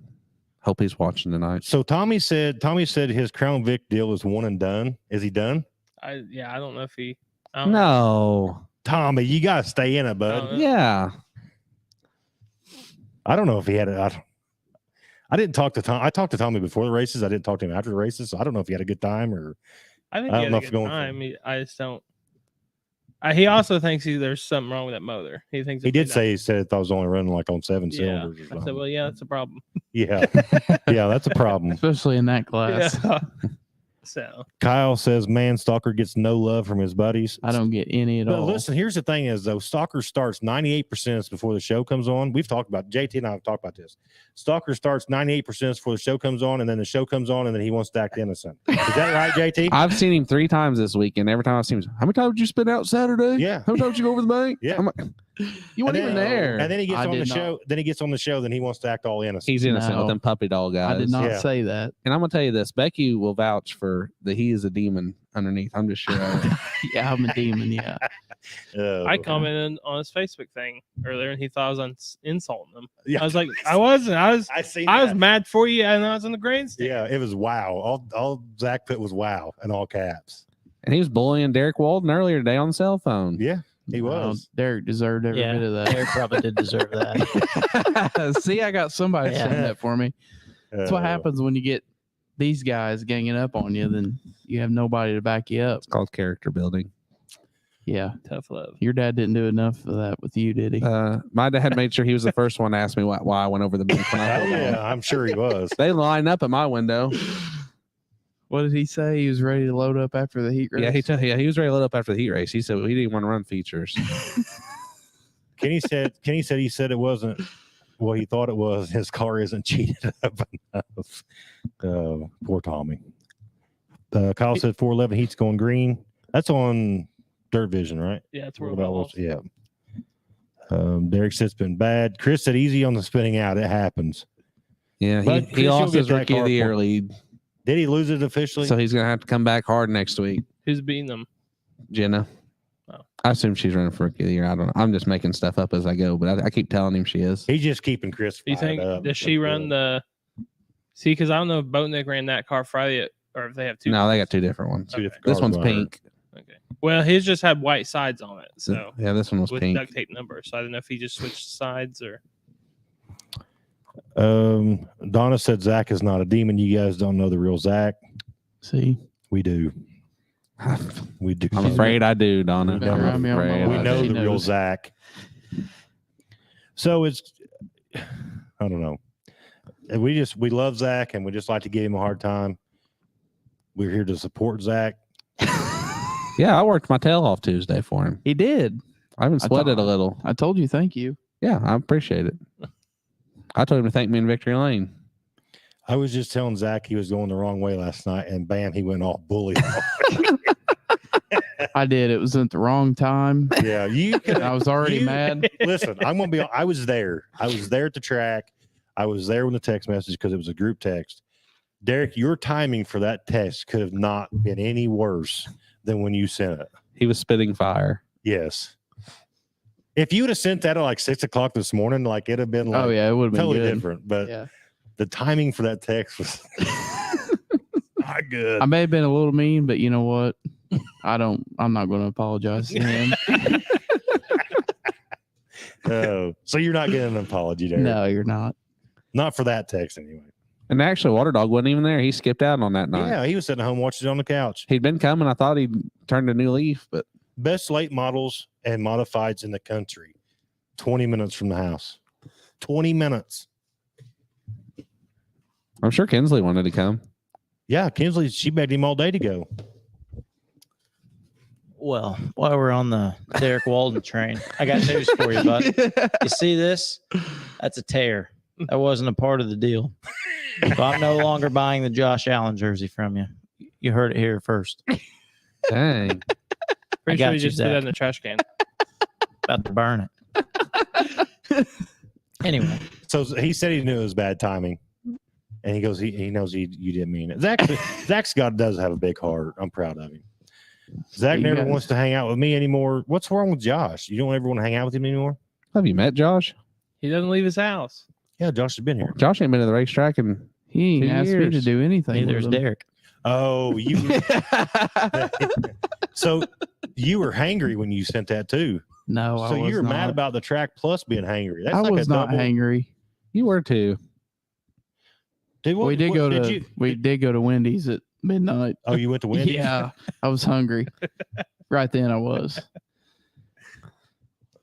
Hope he's watching tonight. So Tommy said his Crown Vic deal is one and done. Is he done? I don't know if he. I don't know. No. Tommy, you gotta stay in it, bud. Yeah. I don't know if he had it. I didn't talk to Tom. I talked to Tommy before the races. I didn't talk to him after the races. So I don't know if he had a good time or. I think I he don't had know a if good going for- time. I just don't. He also thinks there's something wrong with that motor. He thinks He it did may say he said it thought it was only running like on 7 not- cylinders. Or I something. said, well, yeah, that's a problem. Yeah, that's a problem. Especially in that class. Yeah. So Kyle says, "Man, Stalker gets no love from his buddies." I don't get any at But all. listen, here's the thing: is though Stalker starts 98% before the show comes on. We've talked about JT and I have talked about this. Stalker starts 98% before the show comes on, and then the show comes on, and then he wants to act innocent. Is that right, JT? I've seen him 3 times this week, and every time I've seen him, how many times did you spend out Saturday? Yeah. How many times did you go over the bank? Yeah. I'm like, you weren't And even then- there. And then he gets I on the did show. not. Then he gets on the show. Then he wants to act all innocent. He's innocent No. with them puppy dog guys. I did not Yeah. say that. And I'm gonna tell you this: Becky will vouch for that. He is a demon underneath. I'm just sure. Yeah, I'm a demon. Yeah. Oh, I commented on his Facebook thing earlier, and he thought I was insulting him. Yeah. I was like, I wasn't. I was seen I was that. mad for you, and I was on the grandstand. Yeah, it was wow. All Zach put was wow in all caps. And he was bullying Derek Walden earlier today on the cell phone. Yeah, he was. Derek deserved every Yeah, bit of that. Derek probably did deserve that. See, I got somebody Yeah. saying that for me. That's what Uh, happens when you get these guys ganging up on you. Then you have nobody to back you up. It's called character building. Yeah. Tough love. Your dad didn't do enough of that with you, did he? My dad made sure he was the first one to ask me why I went over the bench when I Oh, pulled yeah, on. I'm sure he was. They line up at my window. What did he say? He was ready to load up after the heat race. Yeah, he was ready to load up after the heat race. He said he didn't want to run features. Kenny said he said it wasn't what he thought it was. His car isn't cheated up enough. Poor Tommy. Kyle said 411 heat's going green. That's on Dirt Vision, right? Yeah, it's What where about we was- yeah. Derek said it's been bad. Chris said easy on the spinning out. It happens. Yeah, But he Chris, you'll lost get his that rookie of car the year for- lead, Did he lose it officially? so he's gonna have to come back hard next week. Who's beating them? Jenna. Oh. I assume she's running for rookie of the year. I don't know. I'm just making stuff up as I go, but I keep telling him she is. He's just keeping Chris. Do you fired think up. does she That's run good. the? See, because I don't know if Boatnick ran that car Friday, or if they have two. No, they cars. got 2 different ones. Two Okay. different This cars one's behind her. pink. Okay. Well, his just had white sides on it, so Yeah, this one was with pink. duct tape numbers. So I don't know if he just switched sides or. Donna said Zach is not a demon. You guys don't know the real Zach. See, We do. We do. I'm afraid I do, Donna. Been around me all my afraid we life. I know do. He the real knows. Zach. So it's, I don't know. And we love Zach, and we just like to give him a hard time. We're here to support Zach. Yeah, I worked my tail off Tuesday for him. he did. I even I split thought- it a little. I told you, thank you. Yeah, I appreciate it. I told him to thank me in Victory Lane. I was just telling Zach he was going the wrong way last night, and bam, he went all bully. I did. It was at the wrong time. Yeah, you could. I was already You- mad. Listen, I'm gonna be. I was there. I was there at the track. I was there when the text message because it was a group text. Derek, your timing for that text could have not been any worse than when you sent it. He was spitting fire. Yes. If you would have sent that at like 6 o'clock this morning, like it'd have been like Oh yeah, it would have been totally good. different. But Yeah. the timing for that text was not good. I may have been a little mean, but you know what? I'm not going to apologize to him. Oh, so you're not getting an apology, Derek? No, you're not. Not for that text anyway. And actually, Water Dog wasn't even there. He skipped out on that night. Yeah, he was sitting at home watching it on the couch. He'd been coming. I thought he'd turned a new leaf, but Best late models and modifieds in the country. 20 minutes from the house. 20 minutes. I'm sure Kinsley wanted to come. Yeah, Kinsley, she begged him all day to go. Well, while we're on the Derek Walden train, I got news for you, bud. You see this? That's a tear. That wasn't a part of the deal. So I'm no longer buying the Josh Allen jersey from you. You heard it here first. Dang. Pretty got sure he you, just put that Zach. in the trash can. About to burn it. Anyway, So he said he knew it was bad timing. And he goes, he knows you didn't mean it. Zach's does have a big heart. I'm proud of him. Zach You never guys- wants to hang out with me anymore. What's wrong with Josh? You don't ever want to hang out with him anymore? Have you met Josh? He doesn't leave his house. Yeah, Josh has been here. Josh ain't been to the racetrack and He ain't 2 asked me to years. do anything. Neither with is him. Derek. Oh, so you were hangry when you sent that too. No, So I was you were not. mad about the track plus being hangry. That's I like was a not double. hangry. you were too. We did go to Wendy's at midnight. Oh, you went to Wendy's? Yeah, I was hungry. Right then, I was.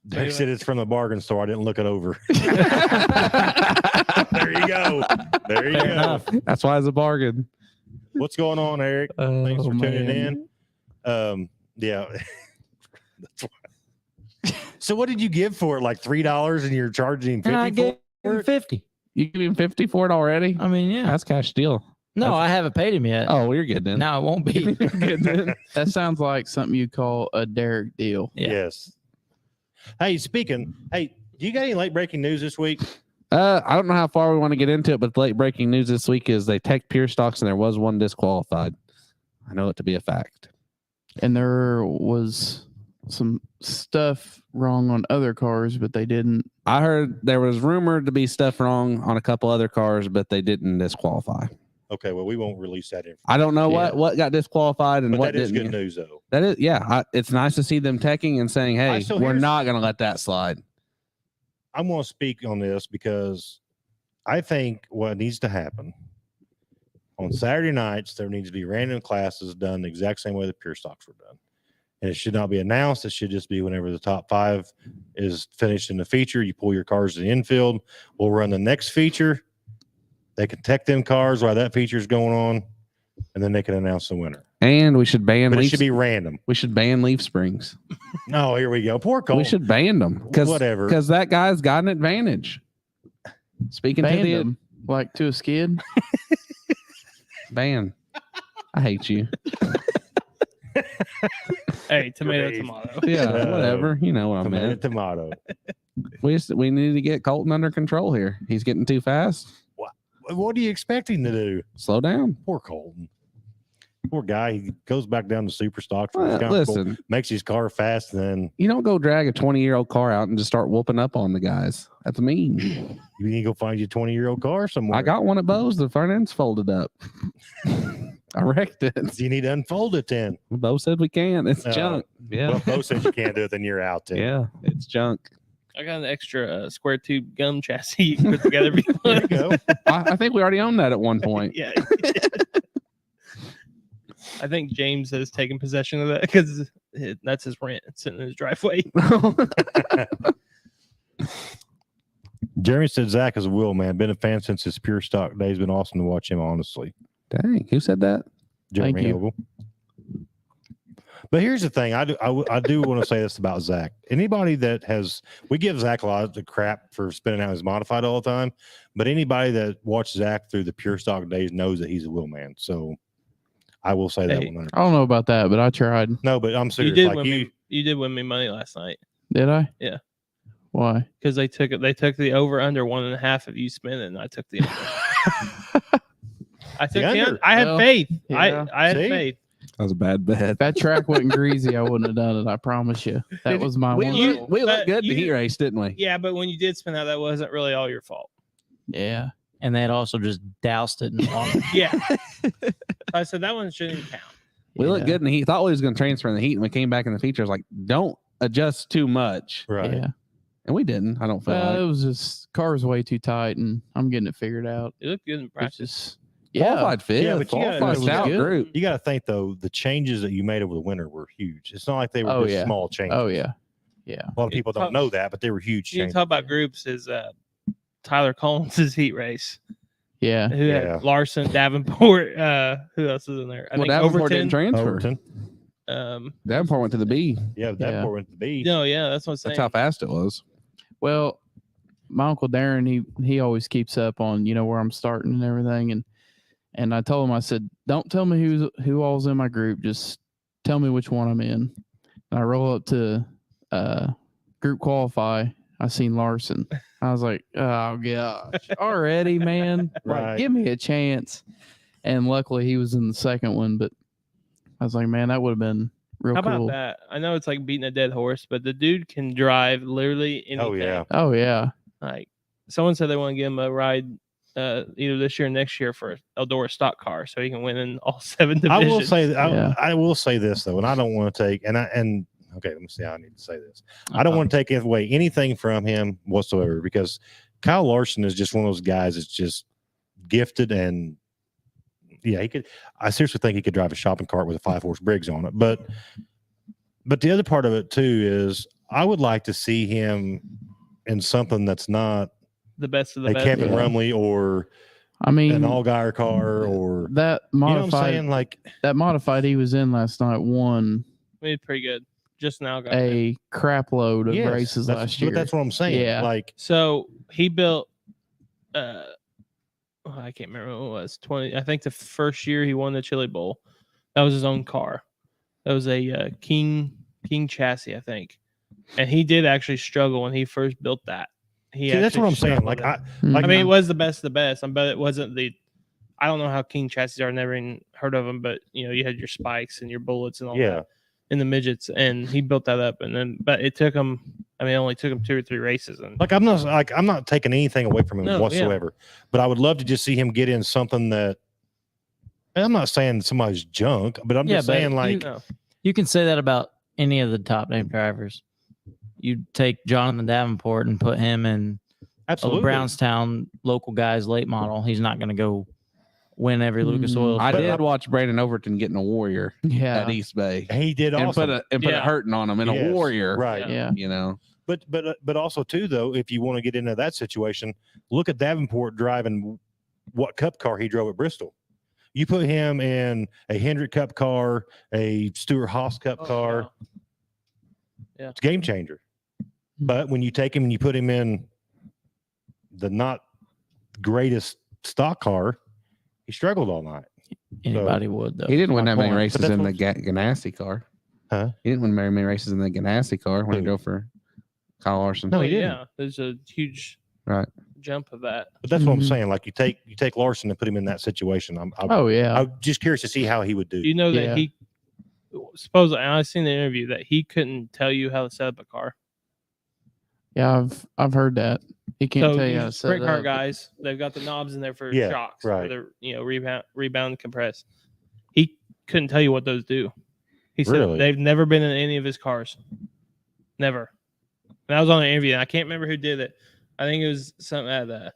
They said it's from the bargain store. I didn't look it over. There you go. There you Fair go. enough. That's why it's a bargain. What's going on, Eric? Thanks Oh, for tuning man. in. Yeah. That's why. So what did you give for it? Like $3 and you're charging him And I 50 gave for him it? 50. You give him 50 for it already? I mean, yeah. That's cash deal. No, I haven't paid him yet. Oh, well, you're good then. No, it won't be. You're good then. That sounds like something you call a Derek deal. Yeah. Yes. Hey, do you got any late breaking news this week? I don't know how far we want to get into it, but the late breaking news this week is they teched pure stocks and there was one disqualified. I know it to be a fact. And there was some stuff wrong on other cars, but they didn't. I heard there was rumored to be stuff wrong on a couple other cars, but they didn't disqualify. Okay, well, we won't release that information. I don't know Yeah. what got disqualified and But what that is didn't. good news, though. That is, yeah. It's nice to see them teching and saying, "Hey, so we're here's- not going to let that slide." I'm going to speak on this because I think what needs to happen on Saturday nights, there needs to be random classes done the exact same way the pure stocks were done. And it should not be announced. It should just be whenever the top 5 is finished in the feature, you pull your cars to the infield. We'll run the next feature. They can tech them cars while that feature is going on, and then they can announce the winner. And we should ban But it leaf. should be random. We should ban leaf springs. No, here we go. Poor Cole. We should ban them because Whatever. because that guy's got an advantage. Speaking to Banned the them like to a skid. ban, I hate you. Hey, tomato, Great. tomato. Yeah, whatever. You know what I Tomato, meant. tomato. We need to get Colton under control here. He's getting too fast. What are you expecting to do? Slow down. Poor Colton. Poor guy. He goes back down to super stock. Well, listen, Makes his car fast, and then you don't go drag a 20-year-old car out and just start whooping up on the guys. That's mean. you need to go find you a 20-year-old car somewhere. I got one at Bo's. The front end's folded up. I wrecked it. You need to unfold it then. Bo said we can. It's Uh, junk. Yeah. Well, if Bo says you can't do it, then you're out. Then. Yeah, it's junk. I got an extra square tube gum chassis you can put together. There you go. I think we already owned that at one point. Yeah. I think James has taken possession of that because that's his rent. It's sitting in his driveway. Jeremy said Zach is a will man. Been a fan since his pure stock days. Been awesome to watch him. Honestly, Dang, who said that? Jeremy Thank you. Ogle. But here's the thing. I do want to say this about Zach. Anybody that we give Zach a lot of crap for spinning out his modified all the time, but anybody that watched Zach through the pure stock days knows that he's a will man. So I will say that Hey. 100%. I don't know about that, but I tried. No, but I'm You serious. did Like win me. You did win me money last night Did I? Yeah. Why? because they took it. They took the over under 1.5 of you spinning, and I took the under. I took the under. under. I had Well, faith. yeah. I had See? faith. That was a bad bet. If that track wasn't greasy, I wouldn't have done it. I promise you. That was my We, one. you- goal. we looked good in the you- heat race, didn't we? Yeah, but when you did spin out, that wasn't really all your fault. Yeah. And they had also just doused it in water. Yeah. I said that one shouldn't even count. We looked Yeah. good in the heat. Thought we was going to transfer in the heat, and we came back in the features like, don't adjust too much, right. Yeah. and we didn't. I don't feel Well, it like was just car's way too tight, and I'm getting it figured out. You looked good in It's practice. just yeah. qualified fifth, Yeah, but you gotta- qualified it was stout good. group. You got to think though, the changes that you made over the winter were huge. It's not like they were Oh, just yeah. small changes. Oh yeah. Yeah. A lot of people don't know that, but they were huge You can changes. talk about groups is Tyler Collins' heat race. Yeah. Who Yeah. had Larson, Davenport. Who else is in there? I Well, think Davenport Overton. didn't transfer. Overton. Davenport went to the B. Yeah, that Yeah. part went to the B. No, yeah, that's what I'm saying. That's how fast it was. Well, my uncle Darren, he always keeps up on where I'm starting and everything, and I told him, I said, don't tell me who all's in my group, just tell me which one I'm in. And I roll up to group qualify. I seen Larson. I was like, oh gosh, already, man. Right. Like, give me a chance. And luckily, he was in the second one. But I was like, man, that would have been real How cool. about that? I know it's like beating a dead horse, but the dude can drive literally anything. Oh yeah. Oh yeah. Like someone said they want to give him a ride either this year or next year for Eldora stock car so he can win in all 7 divisions. I will say Yeah. I will say this though, and I don't want to take and okay, let me see how I need to say this. I don't want to take away anything from him whatsoever because Kyle Larson is just one of those guys that's just gifted and yeah, he could. I seriously think he could drive a shopping cart with a 5-horse Briggs on it. But the other part of it too is I would like to see him in something that's not the best of the a best. Kevin yeah. Rumley or I mean, an all-guyer car or that you know what I'm modified saying? Like that modified he was in last night won I mean, pretty good. Just now got a crap load of yes, races that's, last year. But that's what I'm saying. Yeah. Like So he built I can't remember what it was. 20. I think the first year he won the Chili Bowl, that was his own car. That was a King chassis, I think. And he did actually struggle when he first built that. see, that's what I'm saying. Like I I mean, it was the best of the best, but it wasn't the. I don't know how King chassis are. Never even heard of them, but you know, you had your spikes and your bullets and all yeah. that in the midgets, and he built that up. And then, but it took him. I mean, it only took him 2 or 3 races. And Like I'm not taking anything away from him No, yeah. whatsoever. But I would love to just see him get in something that. And I'm not saying somebody's junk, but I'm just Yeah, but saying like no. You can say that about any of the top name drivers. You take Jonathan Davenport and put him in a absolutely. Brownstown local guy's late model. He's not going to go win every Lucas Mm, Oil. I But- did watch Brandon Overton getting a Warrior yeah. at East Bay He did and awesome. put Yeah. a hurting on him in Yes, a Warrior. right? Yeah. You know, But also too though, if you want to get into that situation, look at Davenport driving what Cup car he drove at Bristol. You put him in a Hendrick Cup car, a Stuart Haas Cup Oh, car. Yeah. It's a game changer. But when you take him and you put him in the not greatest stock car, he struggled all night. Anybody would though. he didn't win my that many point. But races that's in the what- Ganassi car. Huh? He didn't win very many races in the Ganassi car when he Who? drove for Kyle Larson. No, Well, he didn't. Yeah, there's a huge Right. jump of that. But that's what I'm Mhm. saying. Like you take Larson and put him in that situation. I'm Oh yeah. I'm just curious to see how he would do. You know that Yeah. he supposedly, and I've seen the interview that he couldn't tell you how to set up a car. Yeah, I've heard that. He can't So tell you how to these set sprint it car up. guys, they've got the knobs in there for Yeah, shocks, right. for the rebound compress. He couldn't tell you what those do. He said Really? they've never been in any of his cars, never. And I was on an interview, and I can't remember who did it. I think it was something at the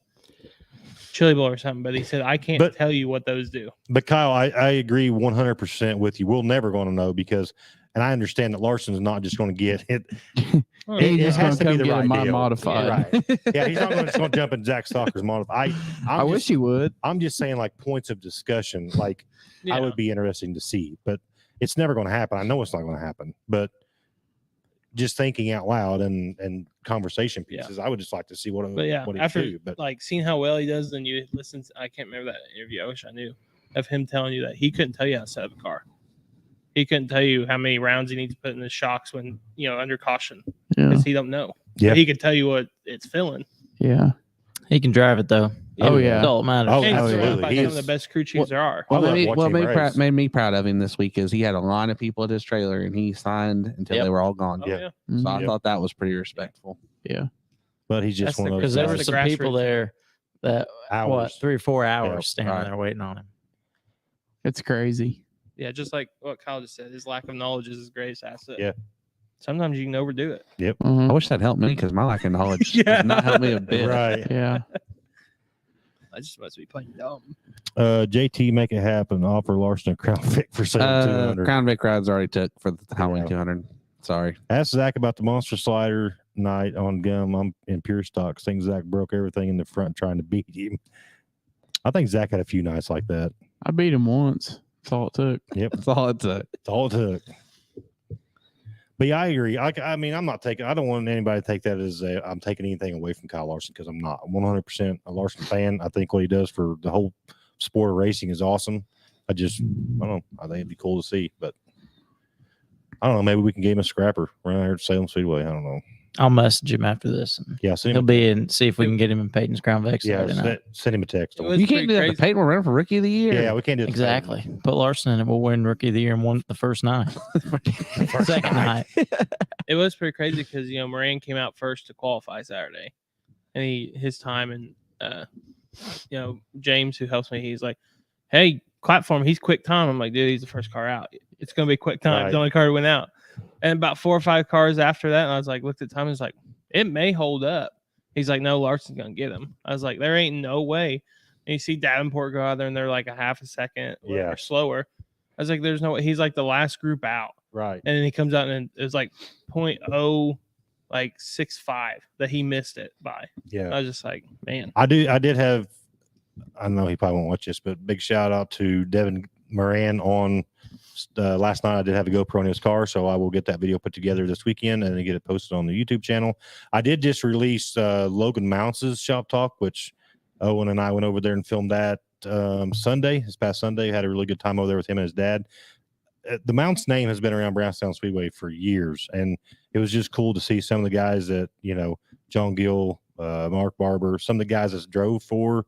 Chili Bowl or something. But he said I can't But- tell you what those do. But Kyle, I agree 100% with you. We're never going to know because, and I understand that Larson's not just going to get it. He's It just has gonna to be come the get right my deal. modified. Right. Yeah, he's not just going to jump in Zach Stalker's modify. I wish he would. I'm just saying, like points of discussion. Like Yeah. I would be interesting to see, but it's never going to happen. I know it's not going to happen, but just thinking out loud and conversation Yeah. pieces, I would just like to see what But yeah, what he after do. But like seeing how well he does, then you listen. I can't remember that interview. I wish I knew of him telling you that he couldn't tell you how to set up a car. He couldn't tell you how many rounds he needs to put in the shocks when under caution Yeah. because he don't know. Yeah. But he could tell you what it's feeling. Yeah. He can drive it though. Oh, yeah. That's all that matters. Oh, And he's absolutely. surrounded by He some is- of the best crew chiefs there are. What I love made, watching what him race. made me proud of him this week is he had a line of people at his trailer and he signed until Yep. they were all gone. Oh, Yeah. yeah. So I Mhm. Yep. thought that was pretty respectful. But he's just That's one the- of Because those there were guys. the some people grassroots. there that Hours. 3 or 4 hours Yeah, standing right. there waiting on him. It's crazy. Yeah, just like what Kyle just said, his lack of knowledge is his greatest asset. Yeah. Sometimes you can overdo it. I Mhm. wish that helped me because my lack of knowledge Yeah. did not help me a bit. Right. Yeah. I just must be playing dumb. JT, make it happen. Offer Larson a Crown Vic for 7,200. Crown Vic rides already took for the Halloween Yeah. 200. Sorry. Ask Zach about the monster slider night on gum. I'm in pure stock. Think Zach broke everything in the front trying to beat him. I think Zach had a few nights like that. I beat him once. That's all it took. Yep. That's all it took. That's all it took. But yeah, I agree. I mean, I'm not taking, I don't want anybody to take that as I'm taking anything away from Kyle Larson because I'm not. I'm 100% a Larson fan. I think what he does for the whole sport of racing is awesome. I don't know. I think it'd be cool to see, but I don't know. Maybe we can give him a scrapper around here at Salem Speedway. I don't know. I'll message him after this. And Yeah, send he'll him, be in. See if we can get him in Peyton's Crown Vic yeah, Saturday night. send him a text. It was You can't pretty do that. crazy. The Peyton will run for Rookie of the Year. Yeah, we can't do it. Exactly. Put Larson in it. We'll win Rookie of the Year and the first night. Second night. It was pretty crazy because Moran came out first to qualify Saturday, and his time and James, who helps me, he's like, "Hey, clap for him. He's quick time." I'm like, "Dude, he's the first car out. It's gonna be quick time. Right. The only car to win out." And about 4 or 5 cars after that, and I was like, looked at time, and was like, "It may hold up." He's like, "No, Larson's gonna get him." I was like, "There ain't no way." And you see Davenport go out there, and they're like a half a second or slower. I was like, "There's no way." He's like the last group out. Right. And then he comes out and it was like 0.65 that he missed it by. Yeah. I was just like, man. I did have, I know he probably won't watch this, but big shout out to Devin Moran on last night. I did have a GoPro in his car, so I will get that video put together this weekend and then get it posted on the YouTube channel. I did just release Logan Mounts' Shop Talk, which Owen and I went over there and filmed that this past Sunday. Had a really good time over there with him and his dad. The Mounts name has been around Brownstown Speedway for years, and it was just cool to see some of the guys that, John Gill, Mark Barber, some of the guys that drove for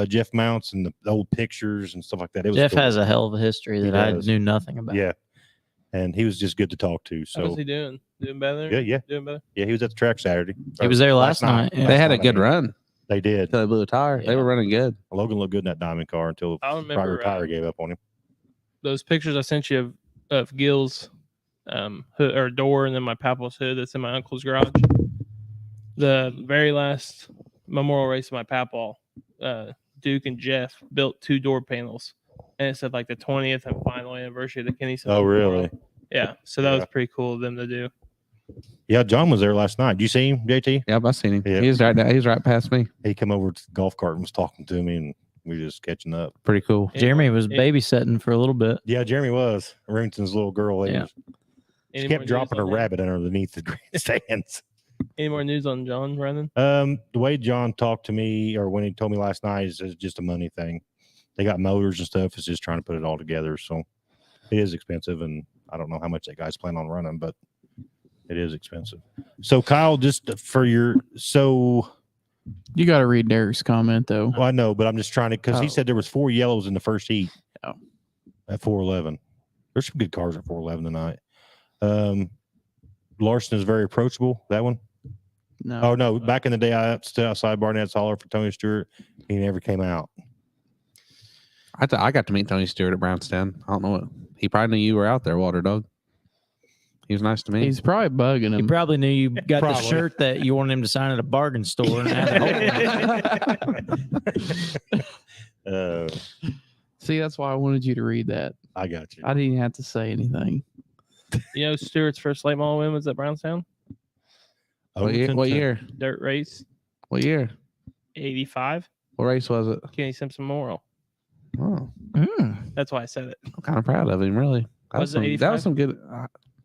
Jeff Mounts and the old pictures and stuff like that. It was Jeff cool. has a hell of a history that I knew nothing about. Yeah. And he was just good to talk to. How was So he doing? Doing better? yeah. Doing better? Yeah, he was at the track Saturday. He was there last night. Yeah. They had a good run They did. until they blew a tire. They Yeah. were running good. Logan looked good in that diamond car until I the remember tire gave up on him. those pictures I sent you of Gil's hood or door, and then my Papal's hood that's in my uncle's garage. The very last memorial race of my Papal, Duke and Jeff built 2 door panels, and it said like the 20th and final anniversary of the Kenny. Oh, really? Yeah. So that Yeah. was pretty cool of them to do. Yeah, John was there last night. Did you see him, JT? Yep, I seen him. Yeah. He's right now. He's right past me. He came over to the golf cart and was talking to me, and we were just catching up. Pretty cool. Jeremy was babysitting for a little bit. Yeah, Jeremy was. Remington's little girl. Yeah. She Any kept more dropping news her on him? rabbit underneath the grandstands. Any more news on John running? The way John talked to me, or when he told me last night, is just a money thing. They got motors and stuff. It's just trying to put it all together. So it is expensive, and I don't know how much that guy's plan on running, but it is expensive. So Kyle, just for your You got to read Derek's comment though. well, I know, but I'm just trying to because he Oh. said there was 4 yellows in the first heat. Oh. At 411. There's some good cars at 411 tonight. Larson is very approachable. That one. No. Oh no! Back in the day, I stood outside Barnett's Holler for Tony Stewart. He never came out. I got to meet Tony Stewart at Brownstown. I don't know what he probably knew you were out there, Water Dog. He was nice to me. He's probably bugging He him. probably knew you got Probably. the shirt that you wanted him to sign at a bargain store and had the whole See, that's why I wanted you to read that. I got you. I didn't have to say anything. Stewart's first late model win was at Brownstown. What year? What year? Dirt race, What year? 85. What race was it? Kenny Simpson Memorial. Oh, That's why I said it. I'm kind of proud of him. Really. That Was it some, that was 85? some good.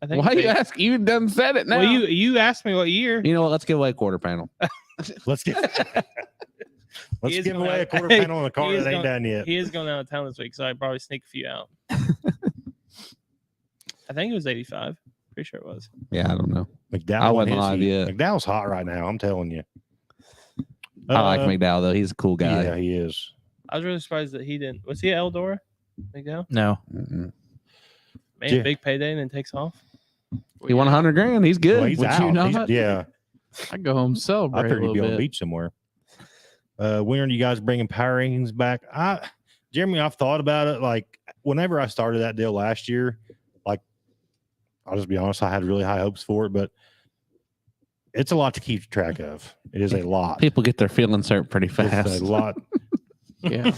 I think. Why it's you 80. ask? You done said it now. Well, you asked me what year. You know what? Let's give away a quarter panel. Let's get. Let's is give going away a out- quarter panel on a car he is that ain't going- done yet. He is going out of town this week, so I'd probably sneak a few out. I think it was 85. Pretty sure it was. Yeah, I don't know. McDowell. I won wasn't his live heat. yet. McDowell's hot right now. I'm telling you. I like McDowell though. He's a cool guy. Yeah, he is. I was really surprised that he didn't. Was he at Eldora? McDowell? No. Mm-mm. Man, Yeah. big payday and then takes off. He won $100,000. He's good. Well, he's Would out. you not? He's- yeah, I go home I celebrate a figured he'd little be on the bit. beach somewhere. When are you guys bringing power rankings back? Jeremy, I've thought about it. Like whenever I started that deal last year, like I'll just be honest, I had really high hopes for it, but it's a lot to keep track of. It is a lot. People get their feelings hurt pretty fast. It's a lot. Yeah.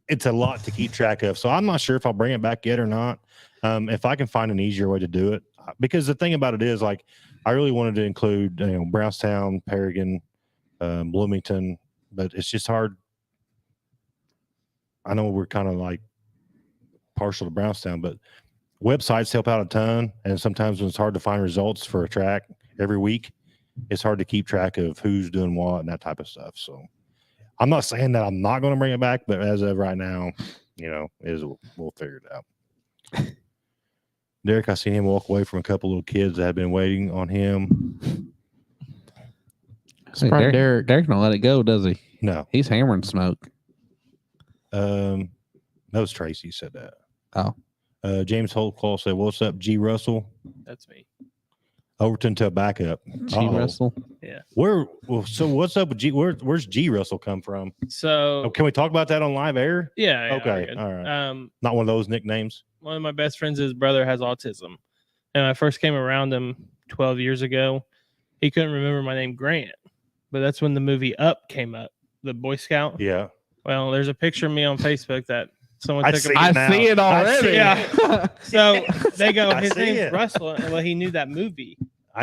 It's a lot to keep track of. So I'm not sure if I'll bring it back yet or not. If I can find an easier way to do it, because the thing about it is, like, I really wanted to include, Brownstown, Paragon, Bloomington, but it's just hard. I know we're kind of like partial to Brownstown, but websites help out a ton. And sometimes when it's hard to find results for a track every week, it's hard to keep track of who's doing what and that type of stuff. So I'm not saying that I'm not going to bring it back, but as of right now, we'll figure it out. Derek, I seen him walk away from a couple little kids that had been waiting on him. It's probably Derek. Derek don't let it go, does he? No, He's hammering smoke. that was Tracy said that. Oh. James Holtclaw said, "What's up, G. Russell?" That's me. Overton to a backup. G. Uh-oh. Russell. So what's up with G? Where's G. Russell come from? So Oh, can we talk about that on live air? yeah. Okay, we're good. all right. Um, Not one of those nicknames. one of my best friends, his brother has autism, and when I first came around him 12 years ago, he couldn't remember my name Grant, but that's when the movie Up came up, the Boy Scout. Yeah. Well, there's a picture of me on Facebook that someone I took. see A, it now. see it I already. see it. Yeah. So they go, I his see name's it. Russell. And well, he knew that movie.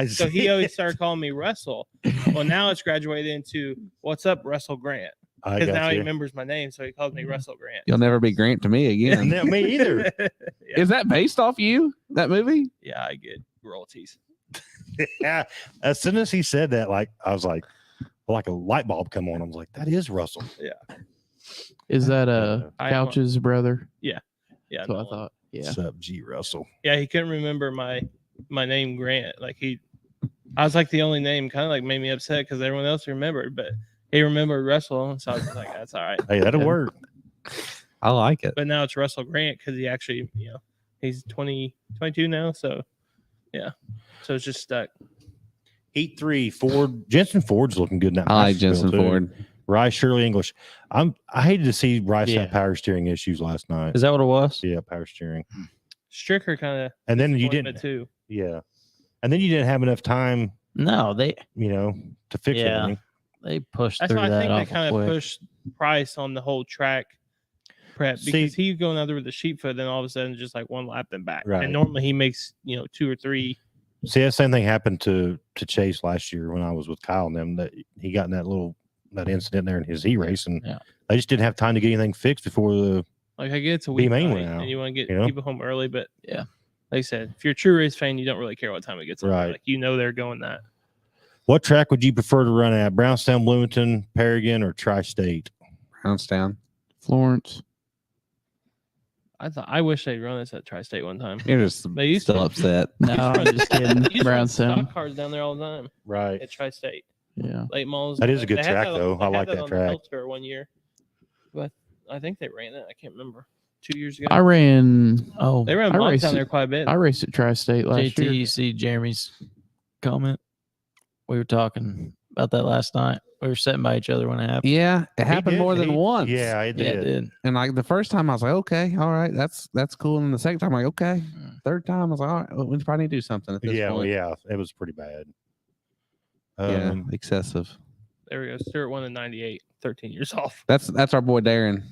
So he always started calling me Russell. Well, now it's graduated into what's up, Russell Grant. I Because got now he you. remembers my name, so he calls me Russell Grant. You'll never be Grant to me again. Yeah, me either. yeah. Is that based off you? That movie? Yeah, I get royalties. Yeah. As soon as he said that, I was like a light bulb come on. I was like, that is Russell. Is that I- Couch's brother? Yeah. That's what I Nolan. thought. Yeah. What's up, G. Russell? Yeah, he couldn't remember my name Grant. I was like the only name, kind of like made me upset because everyone else remembered, but he remembered Russell, and so I was like, that's all right. Hey, that'll Yeah. work. I like it. But now it's Russell Grant because he actually, he's 22 now, so yeah, so it's just stuck. Heat 3, Ford. Jensen Ford's looking good in that. I like master Jensen bill, too. Ford. Rice, Shirley English. I hated to see Rice Yeah. have power steering issues last night. Is that what it was? Yeah, power steering. Stricker kind of, And then you didn't. too. Yeah. And then you didn't have enough time, No, they to fix Yeah. everything. pushed That's through why I that think they awful kind of quick. pushed Price on the whole track prep See- because he's going out there with the sheep foot, then all of a sudden just like one lap and back. Right. And normally he makes 2 or 3. See, that same thing happened to Chase last year when I was with Kyle and them. That he got in that incident there in his E race, and Yeah. they just didn't have time to get anything fixed before the. Like I get it's a Be week main night, now, and you want to get you know? people home early, but Yeah. like I said, if you're a true race fan, you don't really care what time it gets. Right. Like they're going that. What track would you prefer to run at? Brownstown, Bloomington, Paragon, or Tri-State? Brownstown. Florence. I wish they'd run this at Tri-State one time. You're just They used still to. upset. No, I'm just kidding. You used to run Brownstown. stock cars down there all the time Right. at Tri-State. Yeah. Late malls. That is a good They had track, that- though. they I had like that on the track. Health Tour one year, but I think they ran it. I can't remember. 2 years ago. I ran. Oh, They ran I blocks raced down it. there quite a bit. I raced at Tri-State last JT, year. you see Jeremy's comment? We were talking about that last night. We were sitting by each other when it happened. Yeah, it He happened did- more than he- once. Yeah, it Yeah, did. it did. And like the first time I was like, okay, all right, that's cool. And the second time, I'm like, okay. Third time, I was like, all right, we probably need to do something at this Yeah, point. yeah, it was pretty bad. Yeah, excessive. There we go. Stuart won in 98, 13 years off. That's our boy Darren,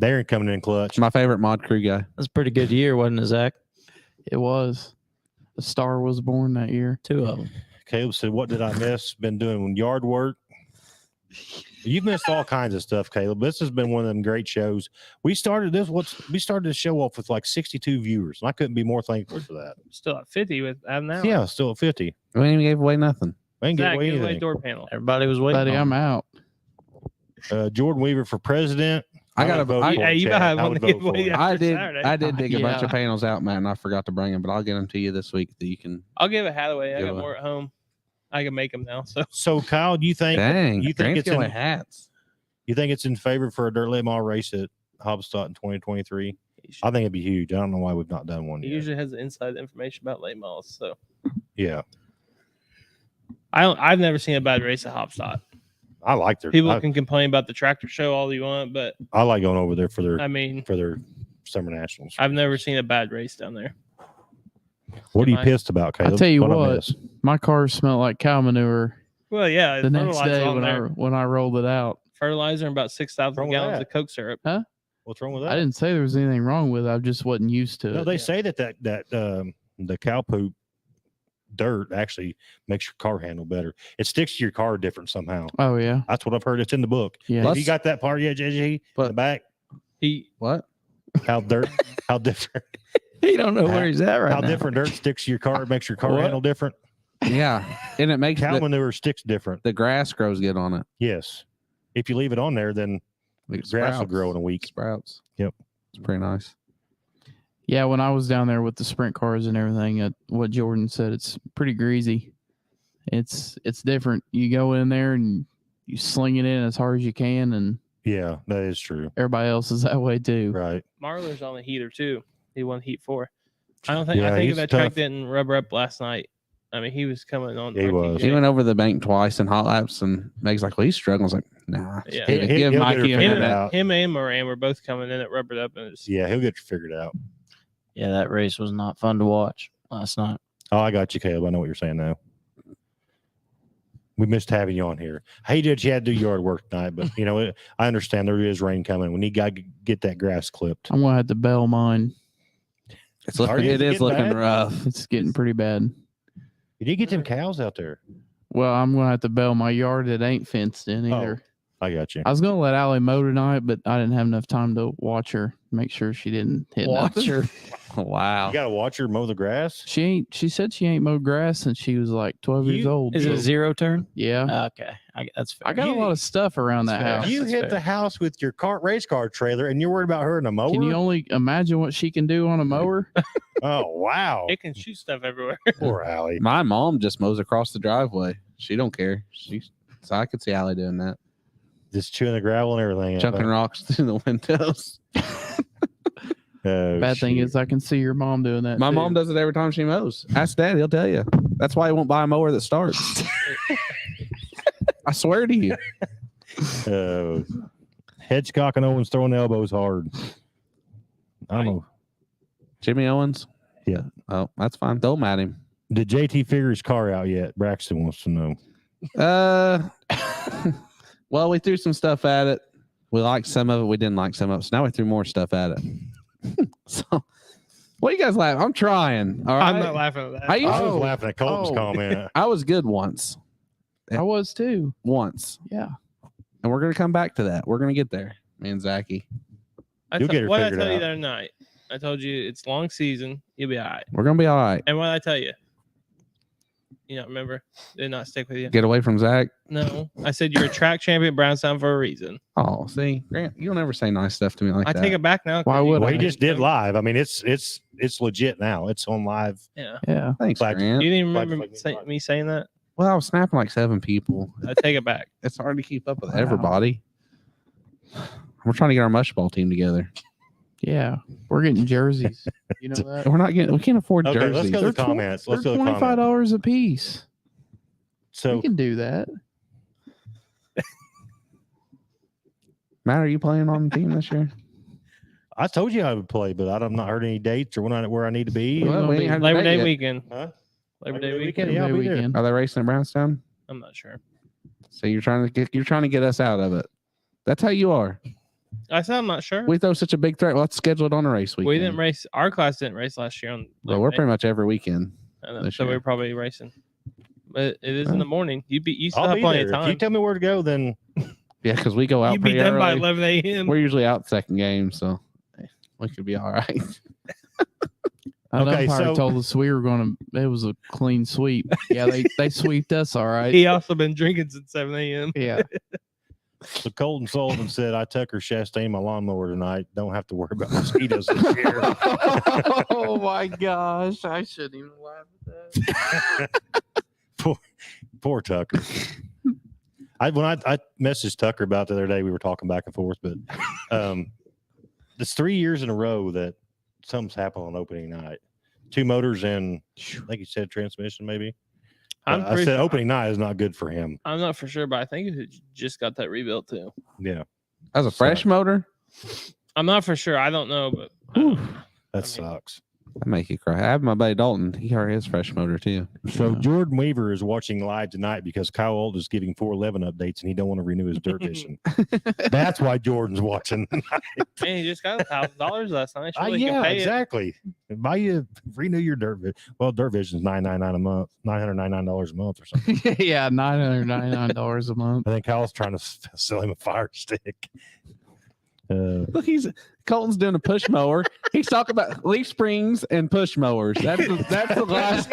Darren coming in clutch. my favorite mod crew guy. That's a pretty good year, wasn't it, Zach? It was. A star was born that year. 2 of them. Caleb said, "What did I miss? Been doing yard work." You've missed all kinds of stuff, Caleb. This has been one of them great shows. We started the show off with like 62 viewers, and I couldn't be more thankful for that. Still at 50 with Adam now. Yeah, still at 50. We ain't even gave away nothing. We ain't Zach, get away give away anything. door panel. Everybody was waiting. Buddy, on I'm it. out. Jordan Weaver for president. I gotta would vote I- for Yeah, him, you Chad. better have I one would to vote give for away. him. I did. Saturday. I did dig a bunch Yeah. of panels out, Matt, and I forgot to bring them, but I'll get them to you this week that you can. I'll give it Hathaway. I Give got it. more at home. I can make them now. So So, Kyle, do you think Dang, you think Grant's it's giving away in, hats. you think it's in favor for a dirt late mile race at Hobstadt in 2023? I think it'd be huge. I don't know why we've not done one he yet. usually has the inside information about late models. So Yeah, I've never seen a bad race at Hopstock. I like their. People I, can complain about the tractor show all you want, but I like going over there for I mean, their summer nationals. I've never seen a bad race down there. What are you I- pissed about, Caleb? tell you What'd I what, miss? My car smelled like cow manure Well, yeah, the next fertilizer day on when there. I rolled it out. Fertilizer and about 6,000 Wrong with gallons that? of Coke syrup. What's wrong with that? I didn't say there was anything wrong with it. I just wasn't used to No, it. they say that the cow poop dirt actually makes your car handle better. It sticks to your car different somehow. Oh yeah, That's what I've heard. It's in the book. yeah. Have you got that part yet, JG? In the back? He What? How different He don't know where he's at right how now. different dirt sticks to your car, makes your car What? handle different. Yeah, and it makes Cow the, manure sticks different. the grass grows good on it. Yes. If you leave it on there, then Like grass will sprouts. grow in a week. Sprouts. Yep. It's pretty nice. Yeah, when I was down there with the sprint cars and everything, what Jordan said, it's pretty greasy. It's different. You go in there and you sling it in as hard as you can, and Yeah, that is true. everybody else is that way too. Right. Marler's on the heater too. He won Heat 4. I don't think. Yeah, I think he's that tough. track didn't rubber up last night. I mean, he was coming on. Yeah, he was. He went over the bank twice in hot laps, and Meg's like, "Well, he's struggling." I was like, "Nah, Yeah. give He'll get Mikey it a figured minute." out. Him and Moran were both coming in at rubbered up, and it's, Yeah, he'll get you figured out. Yeah, that race was not fun to watch last night. Oh, I got you, Caleb. I know what you're saying now. We missed having you on here. I hated that you had to do yard work tonight, but I understand there is rain coming. We need to get that grass clipped. I'm gonna have to bail mine. It's Are looking, you it is getting looking bad? rough. It's getting pretty bad. You need to get them cows out there. Well, I'm gonna have to bail my yard that ain't fenced in either. I got you. I was gonna let Allie mow tonight, but I didn't have enough time to watch her, make sure she didn't hit nothing. Wow. You got to watch her mow the grass. She said she ain't mowed grass since she was like 12 years old. Is it so- a zero turn? Yeah. Okay, that's fair. I got a lot of stuff around that That's fair. house. You That's hit fair. the house with your race car trailer, and you're worried about her in a mower. Can you only imagine what she can do on a mower? Oh wow, it can shoot stuff everywhere. poor Allie. My mom just mows across the driveway. She don't care. So I could see Allie doing that, Just chewing the gravel and everything. chucking rocks through the windows. Oh, Bad thing shoot. is I can see your mom doing that. My too. mom does it every time she mows. Ask Dad; he'll tell you. That's why he won't buy a mower that starts. I swear to you. Hedgecock and Owens throwing elbows hard. I don't know. Jimmy Owens. Yeah. Oh, that's fine. Don't at him. Did JT figure his car out yet? Braxton wants to know. Well, we threw some stuff at it. We liked some of it. We didn't like some of it. So now we threw more stuff at it. So, what are you guys laughing? I'm trying. All right. I'm not laughing at that. I used I was to- laughing at Colton's Oh. comment. I was good once. I was too. Once. Yeah. And we're going to come back to that. We're going to get there. Me and Zachy. You'll get her what I figured tell you out. the other night? I told you it's long season. You'll be all right. We're going to be all right. And what did I tell you? You don't remember? Did not stick with you? Get away from Zach. No. I said you're a track champion at Brownstown for a reason. Oh, see, Grant, you'll never say nice stuff to me like I that. take it back now. 'cause Why you- would Well, I? he just did live. I mean, it's legit now. It's on live. Yeah. Yeah. Thanks, Glad- Grant. You didn't Glad remember to fucking me saying that? Well, I was snapping like 7 people. I take it back. It's hard to keep up with Wow. everybody. We're trying to get our mush ball team together. Yeah. We're getting jerseys. You know that? We're not getting. We can't afford Okay, jerseys. let's go to They're the comments. Let's They're go to the comments. $25 a piece. So We can do that. Matt, are you playing on the team this year? I told you I would play, but I've not heard any dates or where I need to be. Well, we ain't had a Labor date Day yet. weekend. Huh? Labor Day weekend. Yeah, I'll Labor be there. weekend. Are they racing at Brownstown? I'm not sure. So you're trying to get us out of it. That's how you are. I said I'm not sure. We throw such a big threat. Let's schedule it on a race weekend. We didn't race. Our class didn't race last year on. Well, Labor we're Day. pretty much every weekend. I know, this so year. we're probably racing. But it is in the morning. You still I'll have be plenty there. of If you time. tell me where to go, then Yeah, because we go out You'd be pretty done by early. 11 a.m. We're usually out second game, so we could be all right. An Okay, umpire so- told us we were going to. It was a clean sweep. Yeah, they sweeped us all right. He also been drinking since 7 a.m. Yeah. so Colton Sullivan said, I Tucker Chastain my lawnmower tonight. Don't have to worry about mosquitoes this year. Oh my gosh! I shouldn't even laugh at that. Poor Tucker. When I messaged Tucker about the other day, we were talking back and forth, but it's 3 years in a row that something's happened on opening night. 2 motors and I think he said transmission, maybe. I'm I pretty said sure- opening night is not good for him. I'm not for sure, but I think it just got that rebuilt too. Yeah, As a fresh motor, I'm not for sure. I don't know, but that mean- sucks. that make you cry. I have my buddy Dalton. He already has fresh motor too. So Yeah. Jordan Weaver is watching live tonight because Kyle Old is giving 411 updates and he don't want to renew his dirt vision. That's why Jordan's watching. man, he just got $1,000 last night. Surely he can Yeah, pay it. exactly. Buy you renew your dirt vision. Well, dirt vision's $999 a month, $999 a month or something. Yeah, $999 a month. I think Kyle's trying to sell him a fire stick. Look, Colton's doing a push mower. He's talking about leaf springs and push mowers. That's the last.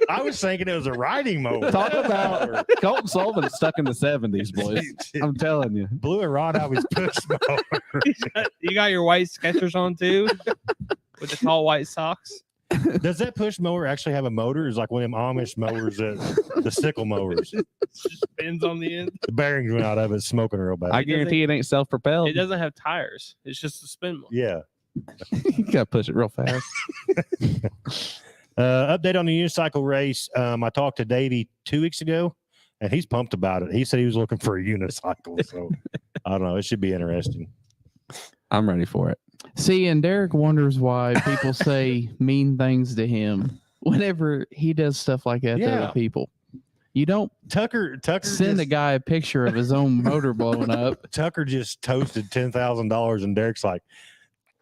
I was thinking it was a riding mower. Talk about Colton Sullivan is stuck in the 70s, boys. I'm telling you. Blew a rod out of his push mower. You got your white Skechers on too. with the tall white socks. Does that push mower actually have a motor? It's like one of them Amish mowers, the sickle mowers. It just spins on the end. The bearings went out of it, smoking real bad. I guarantee it ain't self-propelled. It doesn't have tires. It's just a spin mower. Yeah. You gotta push it real fast. Update on the unicycle race. I talked to Davey 2 weeks ago, and he's pumped about it. He said he was looking for a unicycle. So I don't know. It should be interesting. I'm ready for it. See, and Derek wonders why people say mean things to him whenever he does stuff like that to Yeah. other people. You don't Tucker send a guy a picture of his own motor blowing up. Tucker just toasted $10,000, and Derek's like,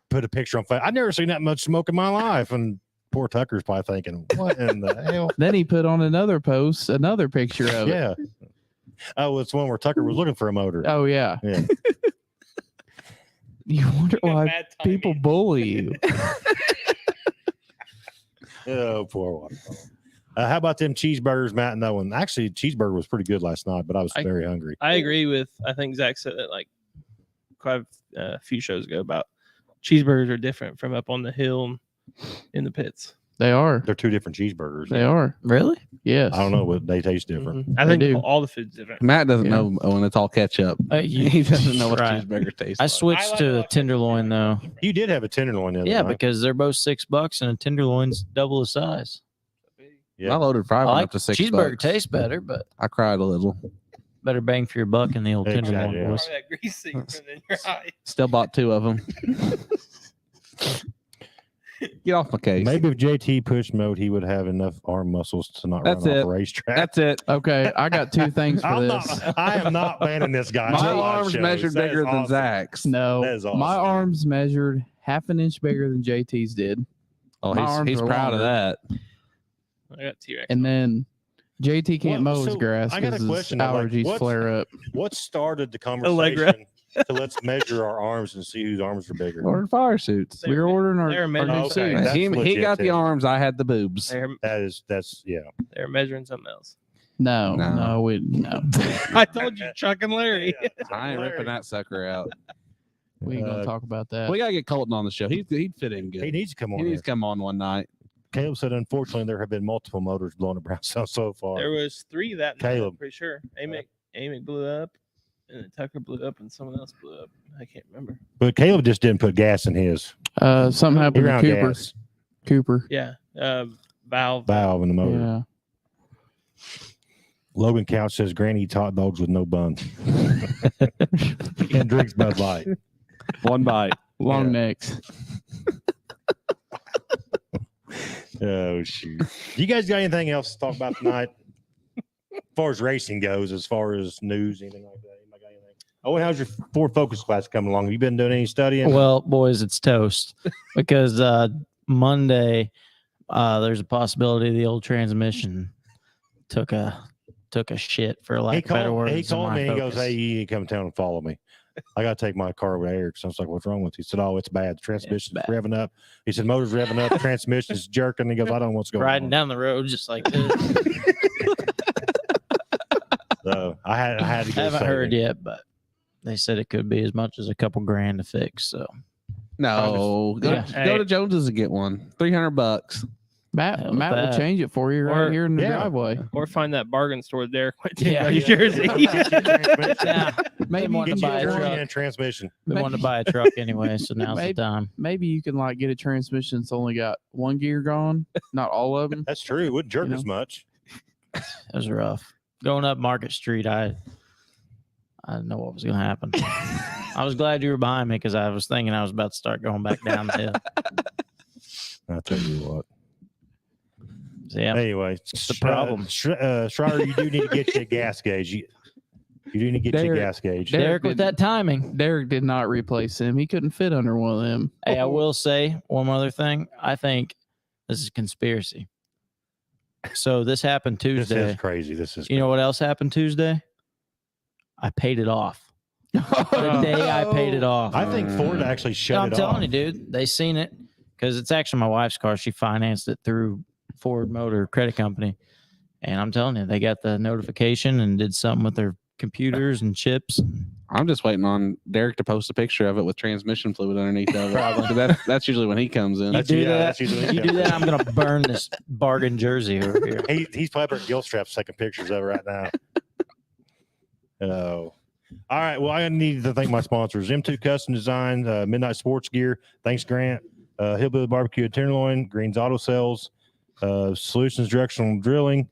put a picture on Facebook. I've never seen that much smoke in my life. And poor Tucker's probably thinking, what in the hell? Then he put on another post, another picture of it. Yeah. Oh, it's one where Tucker was looking for a motor. Oh, yeah. Yeah. You wonder You got why bad timing. people bully you. Oh, poor one. How about them cheeseburgers, Matt? And that one. Actually, cheeseburger was pretty good last night, but I was very hungry. I agree with. I think Zach said that like quite a few shows ago about cheeseburgers are different from up on the hill in the pits. They are. They're two different cheeseburgers. They are. Really? Yes. I don't know, but they taste different. I They think do. all the food's different. Matt doesn't Yeah. know when it's all ketchup. You- He doesn't know what Right. cheeseburger tastes I like. switched like to a a lot of tenderloin though. You did have a tenderloin the other Yeah, night. because they're both $6 and a tenderloin's double the size. Yeah. My loaded fry I went like up to $6. cheeseburger tastes better, but I cried a little. better bang for your buck in the old Exactly, tenderloin. yeah. boys. Probably that grease seeping in your eye. Still bought 2 of them. Get off my case. Maybe if JT pushed mode, he would have enough arm muscles to not That's run it. off a racetrack. That's it. Okay, I got 2 things for I'm this. I am not banning this guy. My on live arms shows. measured That is bigger than awesome. Zach's. No, That is my awesome. arms measured half an inch bigger than JT's did. Oh, My arms he's are proud of longer. that. I got T-Rex. And then JT can't Well, mow his so grass I got a because his question, though, like, allergies what's- flare up. What started the Allegra. conversation to let's measure our arms and see whose arms are bigger? Ordered fire suits. We were ordering our, they're our measuring- new Okay, suits. that's He legit got the then. arms. I had the boobs. That's yeah. They're measuring something else. No, No. no. I told you, Chuck and Larry. I ain't ripping that sucker out. We ain't gonna talk about that. We gotta get Colton on the show. He'd fit in He good. needs to come on. He here. needs to come on one night. Caleb said, unfortunately, there have been multiple motors blown at Brownstown so far. There was 3 that night, Caleb. I'm pretty sure. Amick blew up, and then Tucker blew up, and someone else blew up. I can't remember. But Caleb just didn't put gas in his. Something He happened to ran Cooper. gas Cooper. Yeah, valve. valve in the motor. Yeah. Logan Couch says Granny eats hot dogs with no bun and drinks Bud Light. One bite. Long Yeah. necks. Oh shoot! You guys got anything else to talk about tonight? As far as racing goes, as far as news, anything like that? Anybody got anything? Oh, how's your Ford Focus class coming along? Have you been doing any studying? Well, boys, it's toast because Monday there's a possibility the old transmission took a shit for lack of better words. he in called my me and he goes, Focus. "Hey, you need to come down and follow me. I got to take my car over to Eric." So I was like, "What's wrong with you?" He said, "Oh, it's bad. The transmission's bad. revving up." He said, "Motor's revving up. The transmission's jerking." He goes, "I don't know what's going riding on." down the road just like this. So I had to I go. haven't save heard him. yet, but they said it could be as much as a couple grand to fix. So No, go, Yeah. go to Jones's and get one. $300. Matt Hell with will that. change it for you right Or- here in the yeah. driveway. Or find that bargain store Derek went to Yeah. in New Jersey. yeah, Maybe Been wanting you to can buy get a one- truck. And transmission. Been wanting to buy a truck anyway, so now's the Maybe- time. Maybe you can like get a transmission that's only got one gear gone, not all of them. That's true. It wouldn't jerk You as much. It was rough. Going up Market Street, I didn't know what was going to happen. I was glad you were behind me because I was thinking I was about to start going back down the hill. I'll tell you what. So, yeah, Anyway, It's the problem. Schreier, you do need to get you a gas gauge. You do need to get you a Derek- gas gauge. Derek with that timing. Derek did not replace him. He couldn't fit under one of them. Hey, I will say one other thing. I think this is conspiracy. So this happened This Tuesday. is crazy. This is You know what else happened Tuesday? I paid it off. The day I paid it off. I think Ford actually shut I'm it telling off. you, dude. They seen it because it's actually my wife's car. She financed it through Ford Motor Credit Company, and I'm telling you, they got the notification and did something with their computers and chips. I'm just waiting on Derek to post a picture of it with transmission fluid underneath of it. That's usually when he comes in. You do that. that's usually You do that, I'm gonna burn this bargain jersey over here. He's probably at gill straps taking pictures of it right now. Oh. All right. Well, I need to thank my sponsors: M2 Custom Design, Midnight Sports Gear. Thanks, Grant. Hillbilly Barbecue and Tenderloin, Greens Auto Sales, Solutions Directional Drilling,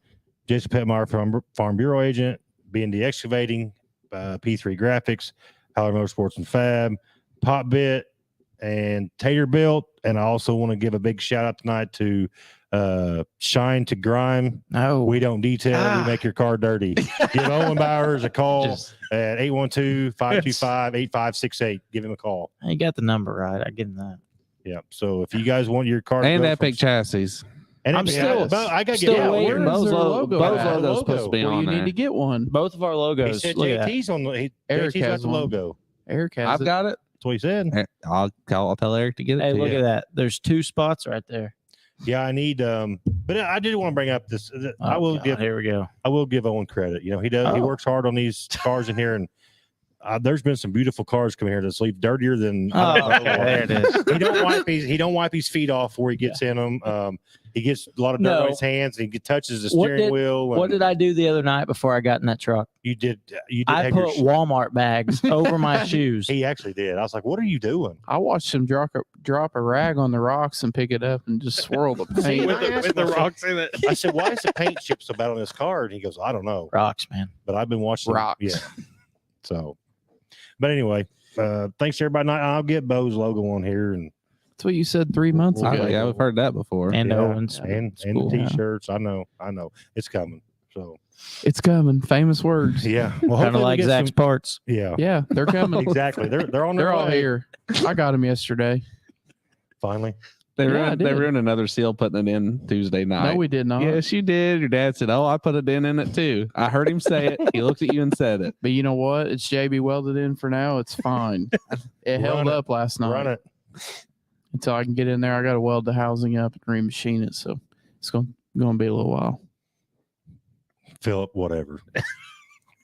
Jason Petmeyer from Farm Bureau Agent, B&D Excavating, P3 Graphics, Howler Motorsports and Fab, Pop Bit, and Tater Built. And I also want to give a big shout out tonight to Shine to Grime. No, We don't detail, we make your car dirty. Give Owen Bowers a call at 812-525-8568. Give him a call. I got the number right. I give him that. Yeah. So if you guys want your car to And go Epic from- Chassis. and I'm Epic- still- I got to still get waiting. Where's Bo's their logo, logo Bo's at? logo's supposed to be Well, on you there. need to get one. Both of our He logos. said Look at that. JT's on the Eric JT's got has the one. logo. Eric has I've it. got it. That's what he said. I'll tell Eric to get it. Hey, to look you. at that. There's 2 spots right there. Yeah, I need but I did want to bring up this. I Oh, will God, give Here we go. Owen credit. You know, he does. He Oh. works hard on these cars in here, and there's been some beautiful cars coming here that's leave dirtier than. Oh, I don't know okay, what. there it is. He don't wipe his feet off before he gets in them. He gets a lot of dirt No. on his hands, and he touches the What steering did- wheel. What and did I do the other night before I got in that truck? You did. I have your put Walmart bags over my shoes. He actually did. I was like, "What are you doing?" I watched him drop a rag on the rocks and pick it up and just swirl the See, paint. I asked with the myself- rocks in it. I said, "Why is the paint chip so bad on this car?" And he goes, "I don't know." Rocks, man. But I've been watching Rocks. Yeah. So, but anyway, thanks to everybody. I'll get Bo's logo on here and That's what you said 3 months Oh, ago. yeah, we've heard that before. And yeah, Owens. and cool. the t-shirts. I know it's coming. So It's coming. Famous words. yeah, well, Kind of hopefully we like get Zach's some- parts. Yeah, Yeah, they're coming. exactly. They're on their They're all way. here. I got them yesterday. Finally. They Yeah, I ruined, they did. ruined another seal putting it in Tuesday night. No, we did not. Yes, you did. Your dad said, "Oh, I put a dent in it too." I heard him say it. He looked at you and said it. But you know what? It's JB welded in for now. It's fine. It held Run it. up last night. Run it. Until I can get in there. I got to weld the housing up and remachine it. So it's going to be a little while. Philip, whatever.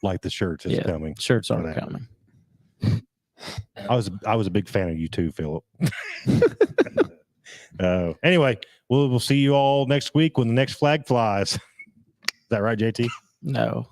Like the shirts is Yeah. coming. Shirts are Whatever. coming. I was a big fan of you too, Philip. Anyway, we'll see you all next week when the next flag flies. Is that right, JT? No.